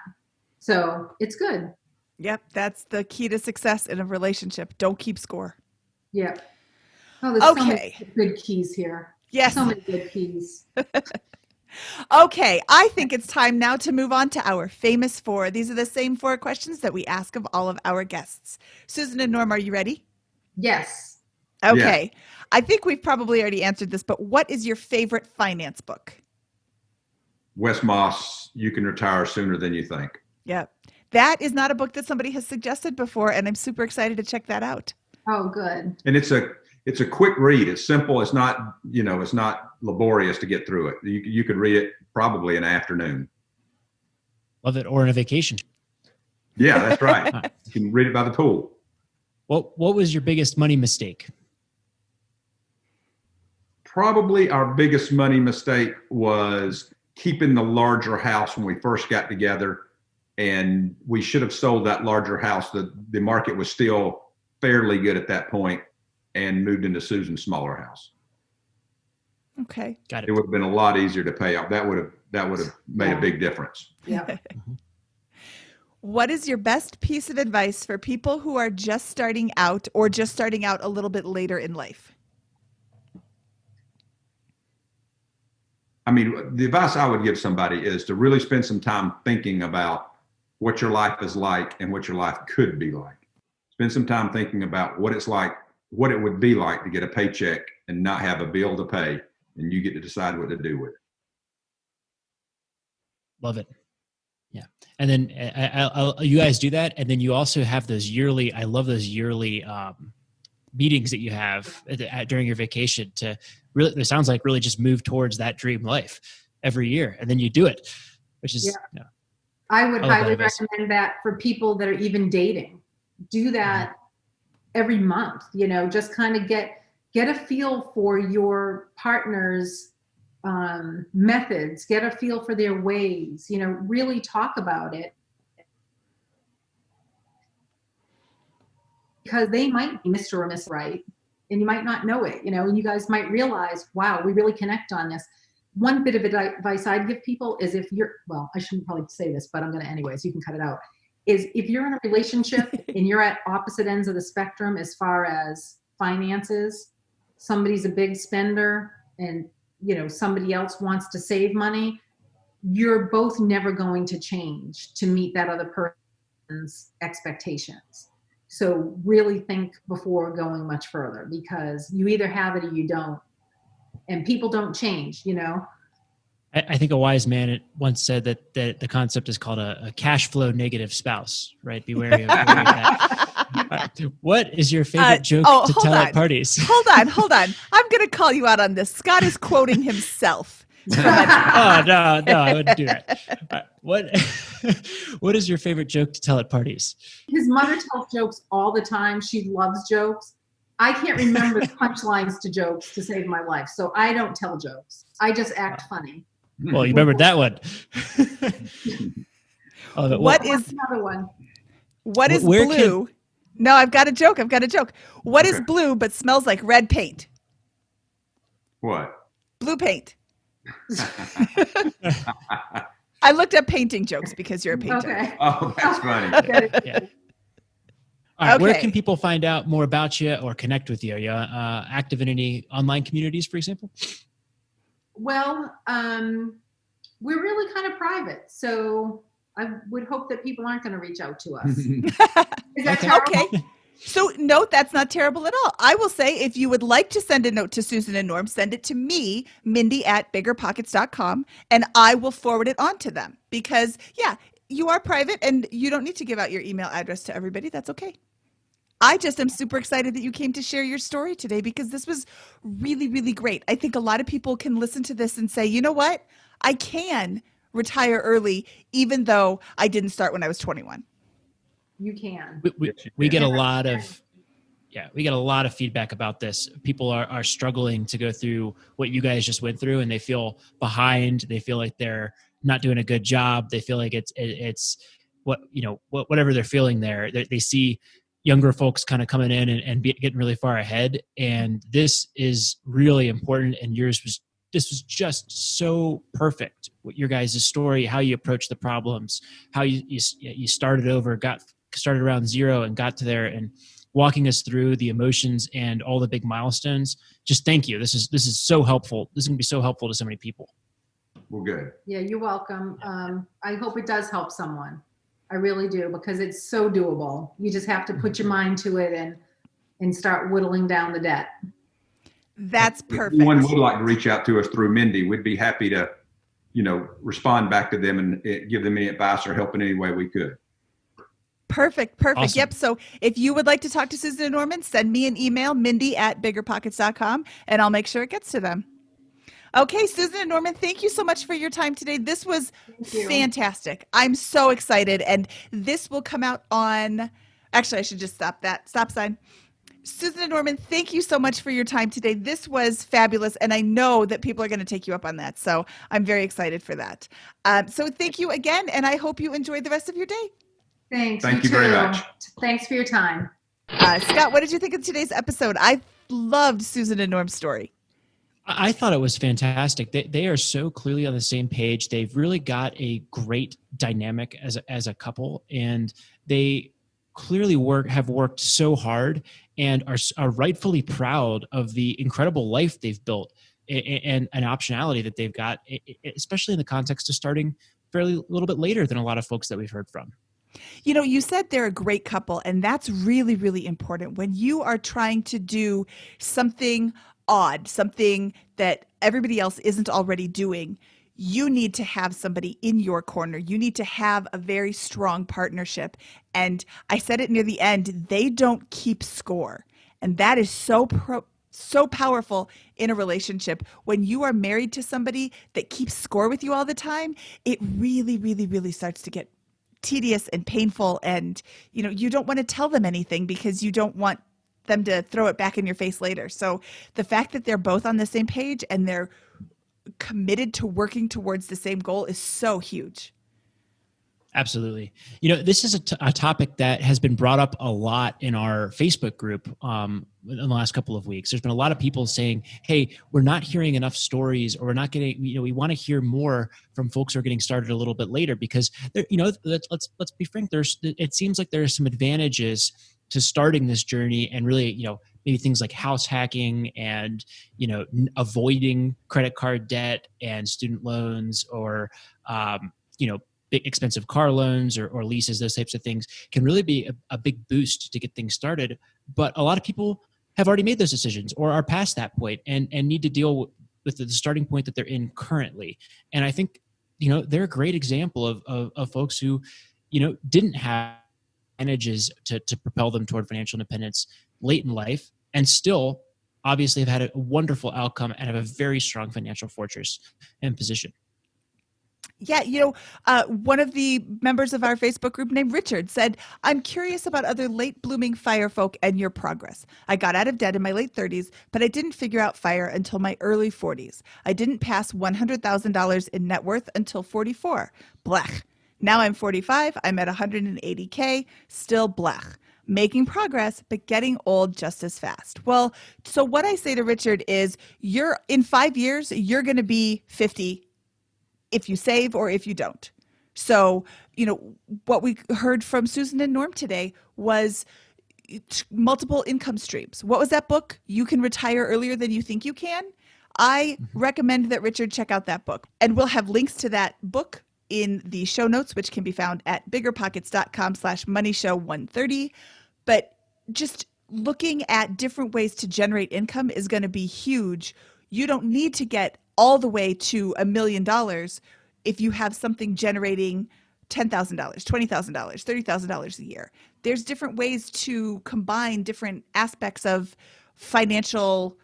Speaker 3: So it's good.
Speaker 1: Yep. That's the key to success in a relationship. Don't keep score.
Speaker 3: Yep. Oh, there's so many good keys here.
Speaker 1: Yes.
Speaker 3: So many good keys.
Speaker 1: Okay. I think it's time now to move on to our famous 4. These are the same 4 questions that we ask of all of our guests. Susan and Norm, are you ready?
Speaker 3: Yes.
Speaker 1: Okay. Yeah. I think we've probably already answered this, but what is your favorite finance book?
Speaker 4: Wes Moss, You Can Retire Sooner Than You Think.
Speaker 1: Yep. That is not a book that somebody has suggested before, and I'm super excited to check that out.
Speaker 3: Oh, good.
Speaker 4: And it's a quick read. It's simple. It's not, it's not laborious to get through it. You could read it probably in an afternoon.
Speaker 2: Love it. Or in a vacation.
Speaker 4: Yeah, that's right. You can read it by the pool.
Speaker 2: What was your biggest money mistake?
Speaker 4: Probably our biggest money mistake was keeping the larger house when we first got together, and we should have sold that larger house. The market was still fairly good at that point, and moved into Susan's smaller house.
Speaker 1: Okay.
Speaker 2: Got it.
Speaker 4: It would have been a lot easier to pay off. That would have made a big difference.
Speaker 3: Yeah.
Speaker 1: What is your best piece of advice for people who are just starting out or just starting out a little bit later in life?
Speaker 4: I mean, the advice I would give somebody is to really spend some time thinking about what your life is like and what your life could be like. Spend some time thinking about what it's like, what it would be like to get a paycheck and not have a bill to pay, and you get to decide what to do with it.
Speaker 2: Love it. Yeah. And then you guys do that. And then you also have those yearly, I love those yearly meetings that you have during your vacation to really, it sounds like really just move towards that dream life every year. And then you do it, which is,
Speaker 3: yeah. I would
Speaker 2: love
Speaker 3: highly
Speaker 2: that advice.
Speaker 3: recommend that for people that are even dating. Do that every month, just kind of get a feel for your partner's methods, get a feel for their ways, really talk about it, because they might be Mr. or Miss Right, and you might not know it, and you guys might realize, wow, we really connect on this. One bit of advice I'd give people is I shouldn't probably say this, but I'm going to anyways, you can cut it out, is if you're in a relationship and you're at opposite ends of the spectrum as far as finances, somebody's a big spender and somebody else wants to save money, you're both never going to change to meet that other person's expectations. So really think before going much further, because you either have it or you don't, and people don't change,
Speaker 2: I think a wise man once said that the concept is called a cash flow negative spouse, right? Be wary of that. Right. What is your favorite joke to tell at parties?
Speaker 1: Hold on. I'm going to call you out on this. Scott is quoting himself.
Speaker 2: Oh, no, I wouldn't do that. What is your favorite joke to tell at parties?
Speaker 3: His mother tells jokes all the time. She loves jokes. I can't remember the punchlines to jokes to save my life, so I don't tell jokes. I just act funny.
Speaker 2: Well, you remembered that one.
Speaker 1: What is
Speaker 3: another one?
Speaker 1: What is blue? No, I've got a joke. What is blue but smells like red paint?
Speaker 4: What?
Speaker 1: Blue paint. I looked up painting jokes because you're a painter.
Speaker 3: Okay.
Speaker 4: Oh, that's funny.
Speaker 2: Yeah. All right, Where can people find out more about you or connect with you? Are you active in any online communities, for example?
Speaker 3: Well, we're really kind of private, so I would hope that people aren't going to reach out to us. Is that terrible?
Speaker 1: Okay. So no, that's not terrible at all. I will say, if you would like to send a note to Susan and Norm, send it to me, Mindy@BiggerPockets.com, and I will forward it on to them, because you are private and you don't need to give out your email address to everybody. That's okay. I just am super excited that you came to share your story today, because this was really, really great. I think a lot of people can listen to this and say, you know what? I can retire early, even though I didn't start when I was 21.
Speaker 3: You can.
Speaker 2: We get a lot of feedback about this. People are struggling to go through what you guys just went through, and they feel behind. They feel like they're not doing a good job. They feel like it's whatever they're feeling there. They see younger folks kind of coming in and getting really far ahead. And this is really important. And this was just so perfect. What your guys' story, how you approach the problems, how you started over, started around zero and got to there, and walking us through the emotions and all the big milestones. Just thank you. This is so helpful. This is going to be so helpful to so many people.
Speaker 4: Well, good.
Speaker 3: Yeah, you're welcome. I hope it does help someone. I really do, because it's so doable. You just have to put your mind to it and start whittling down the debt.
Speaker 1: That's perfect.
Speaker 4: If anyone would like to reach out to us through Mindy, we'd be happy to, respond back to them and give them any advice or help in any way we could.
Speaker 1: Perfect.
Speaker 2: Awesome.
Speaker 1: Yep. So if you would like to talk to Susan and Norman, send me an email, Mindy@BiggerPockets.com, and I'll make sure it gets to them. Okay, Susan and Norman, thank you so much for your time today. This was fantastic. I'm so excited. And this will come out on, actually, I should just stop that. Stop sign. Susan and Norman, thank you so much for your time today. This was fabulous. And I know that people are going to take you up on that. So I'm very excited for that. So thank you again. And I hope you enjoy the rest of your day.
Speaker 3: Thanks.
Speaker 4: Thank you very much.
Speaker 3: Thanks for your time.
Speaker 1: Scott, what did you think of today's episode? I loved Susan and Norm's story.
Speaker 2: I thought it was fantastic. They are so clearly on the same page. They've really got a great dynamic as a couple, and they clearly have worked so hard and are rightfully proud of the incredible life they've built and an optionality that they've got, especially in the context of starting fairly a little bit later than a lot of folks that we've heard from.
Speaker 1: You know, you said they're a great couple, and that's really, really important. When you are trying to do something odd, something that everybody else isn't already doing, you need to have somebody in your corner. You need to have a very strong partnership. And I said it near the end, they don't keep score. And that is so powerful in a relationship. When you are married to somebody that keeps score with you all the time, it really, really, really starts to get tedious and painful, and you don't want to tell them anything because you don't want them to throw it back in your face later. So the fact that they're both on the same page and they're committed to working towards the same goal is so huge.
Speaker 2: Absolutely. This is a topic that has been brought up a lot in our Facebook group in the last couple of weeks. There's been a lot of people saying, hey, we're not hearing enough stories, or we're not getting, we want to hear more from folks who are getting started a little bit later, because let's be frank, it seems like there are some advantages to starting this journey, and really, maybe things like house hacking and, avoiding credit card debt and student loans, or, big expensive car loans or leases, those types of things can really be a big boost to get things started. But a lot of people have already made those decisions or are past that point and need to deal with the starting point that they're in currently. And I think, they're a great example of folks who, didn't have advantages to propel them toward financial independence late in life, and still obviously have had a wonderful outcome and have a very strong financial fortress and position.
Speaker 1: Yeah, one of the members of our Facebook group named Richard said, I'm curious about other late blooming fire folk and your progress. I got out of debt in my late 30s, but I didn't figure out fire until my early 40s. I didn't pass $100,000 in net worth until 44. Blech. Now I'm 45, I'm at 180K, still blech. Making progress, but getting old just as fast. Well, so what I say to Richard is, in 5 years, you're going to be 50 if you save or if you don't. So, what we heard from Susan and Norm today was multiple income streams. What was that book? You Can Retire Earlier Than You Think You Can. I recommend that Richard check out that book. And we'll have links to that book in the show notes, which can be found at biggerpockets.com/moneyshow130. But just looking at different ways to generate income is going to be huge. You don't need to get all the way to $1 million if you have something generating $10,000, $20,000, $30,000 a year. There's different ways to combine different aspects of financial,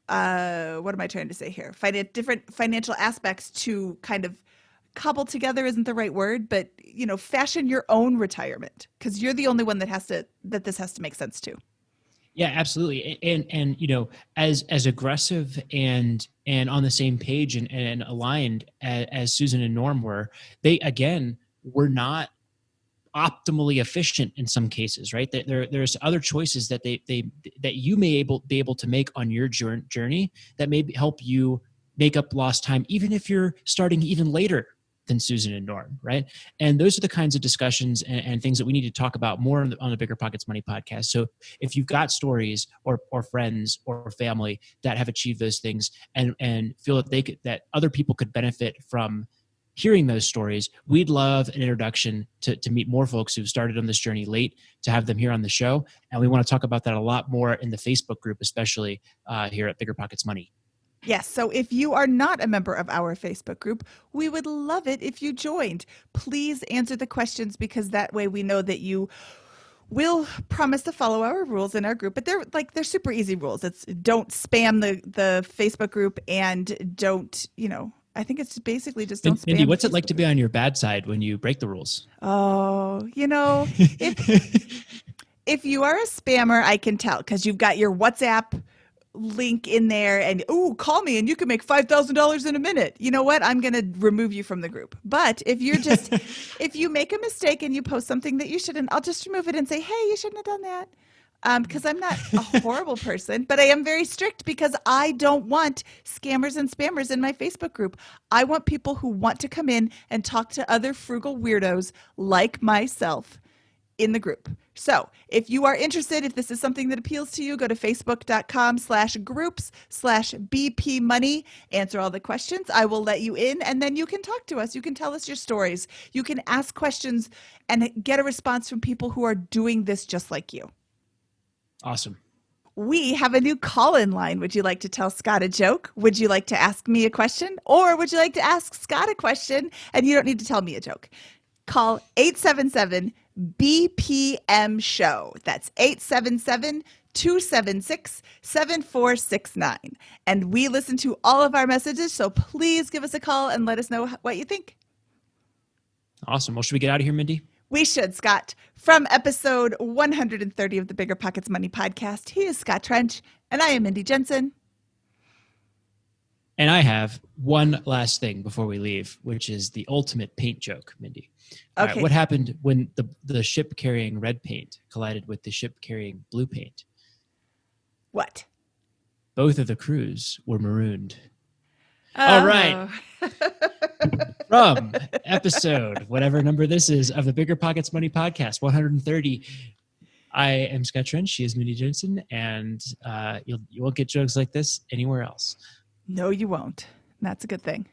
Speaker 1: what am I trying to say here? Different financial aspects to kind of cobble together isn't the right word, but fashion your own retirement, because you're the only one that this has to make sense to.
Speaker 2: Yeah, absolutely. And as aggressive and on the same page and aligned as Susan and Norm were, they again were not optimally efficient in some cases, right? There's other choices that that you may be able to make on your journey that may help you make up lost time, even if you're starting even later than Susan and Norm, right? And those are the kinds of discussions and things that we need to talk about more on the BiggerPockets Money podcast. So if you've got stories or friends or family that have achieved those things and feel that that other people could benefit from hearing those stories, we'd love an introduction to meet more folks who've started on this journey late, to have them here on the show. And we want to talk about that a lot more in the Facebook group, especially here at BiggerPockets Money.
Speaker 1: Yes. So if you are not a member of our Facebook group, we would love it if you joined. Please answer the questions, because that way we know that you will promise to follow our rules in our group. But they're super easy rules. It's don't spam the Facebook group, and don't, I think it's basically just don't spam.
Speaker 2: Mindy, what's it like to be on your bad side when you break the rules?
Speaker 1: Oh, if you are a spammer, I can tell, because you've got your WhatsApp link in there and call me and you can make $5,000 in a minute. You know what? I'm going to remove you from the group. But if you're just, if you make a mistake and you post something that you shouldn't, I'll just remove it and say, hey, you shouldn't have done that. Because I'm not a horrible person, but I am very strict, because I don't want scammers and spammers in my Facebook group. I want people who want to come in and talk to other frugal weirdos like myself in the group. So if you are interested, if this is something that appeals to you, go to facebook.com/groups/BP Money. Answer all the questions. I will let you in, and then you can talk to us. You can tell us your stories. You can ask questions and get a response from people who are doing this just like you.
Speaker 2: Awesome.
Speaker 1: We have a new call-in line. Would you like to tell Scott a joke? Would you like to ask me a question? Or would you like to ask Scott a question and you don't need to tell me a joke? Call 877-BPM-SHOW. That's 877-276-7469. And we listen to all of our messages, so please give us a call and let us know what you think.
Speaker 2: Awesome. Well, should we get out of here, Mindy?
Speaker 1: We should, Scott. From episode 130 of the BiggerPockets Money Podcast, he is Scott Trench, and I am Mindy Jensen.
Speaker 2: And I have one last thing before we leave, which is the ultimate paint joke, Mindy. All
Speaker 1: Okay.
Speaker 2: right, what happened when the ship carrying red paint collided with the ship carrying blue paint?
Speaker 1: What?
Speaker 2: Both of the crews were marooned.
Speaker 1: Oh.
Speaker 2: All right. From episode, whatever number this is, of the BiggerPockets Money Podcast, 130, I am Scott Trench. She is Mindy Jensen, and you won't get jokes like this anywhere else.
Speaker 1: No, you won't. That's a good thing.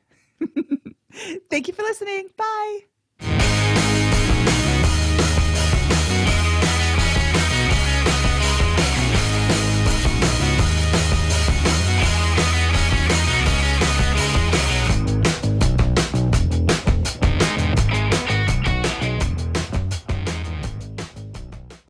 Speaker 1: Thank you for listening. Bye.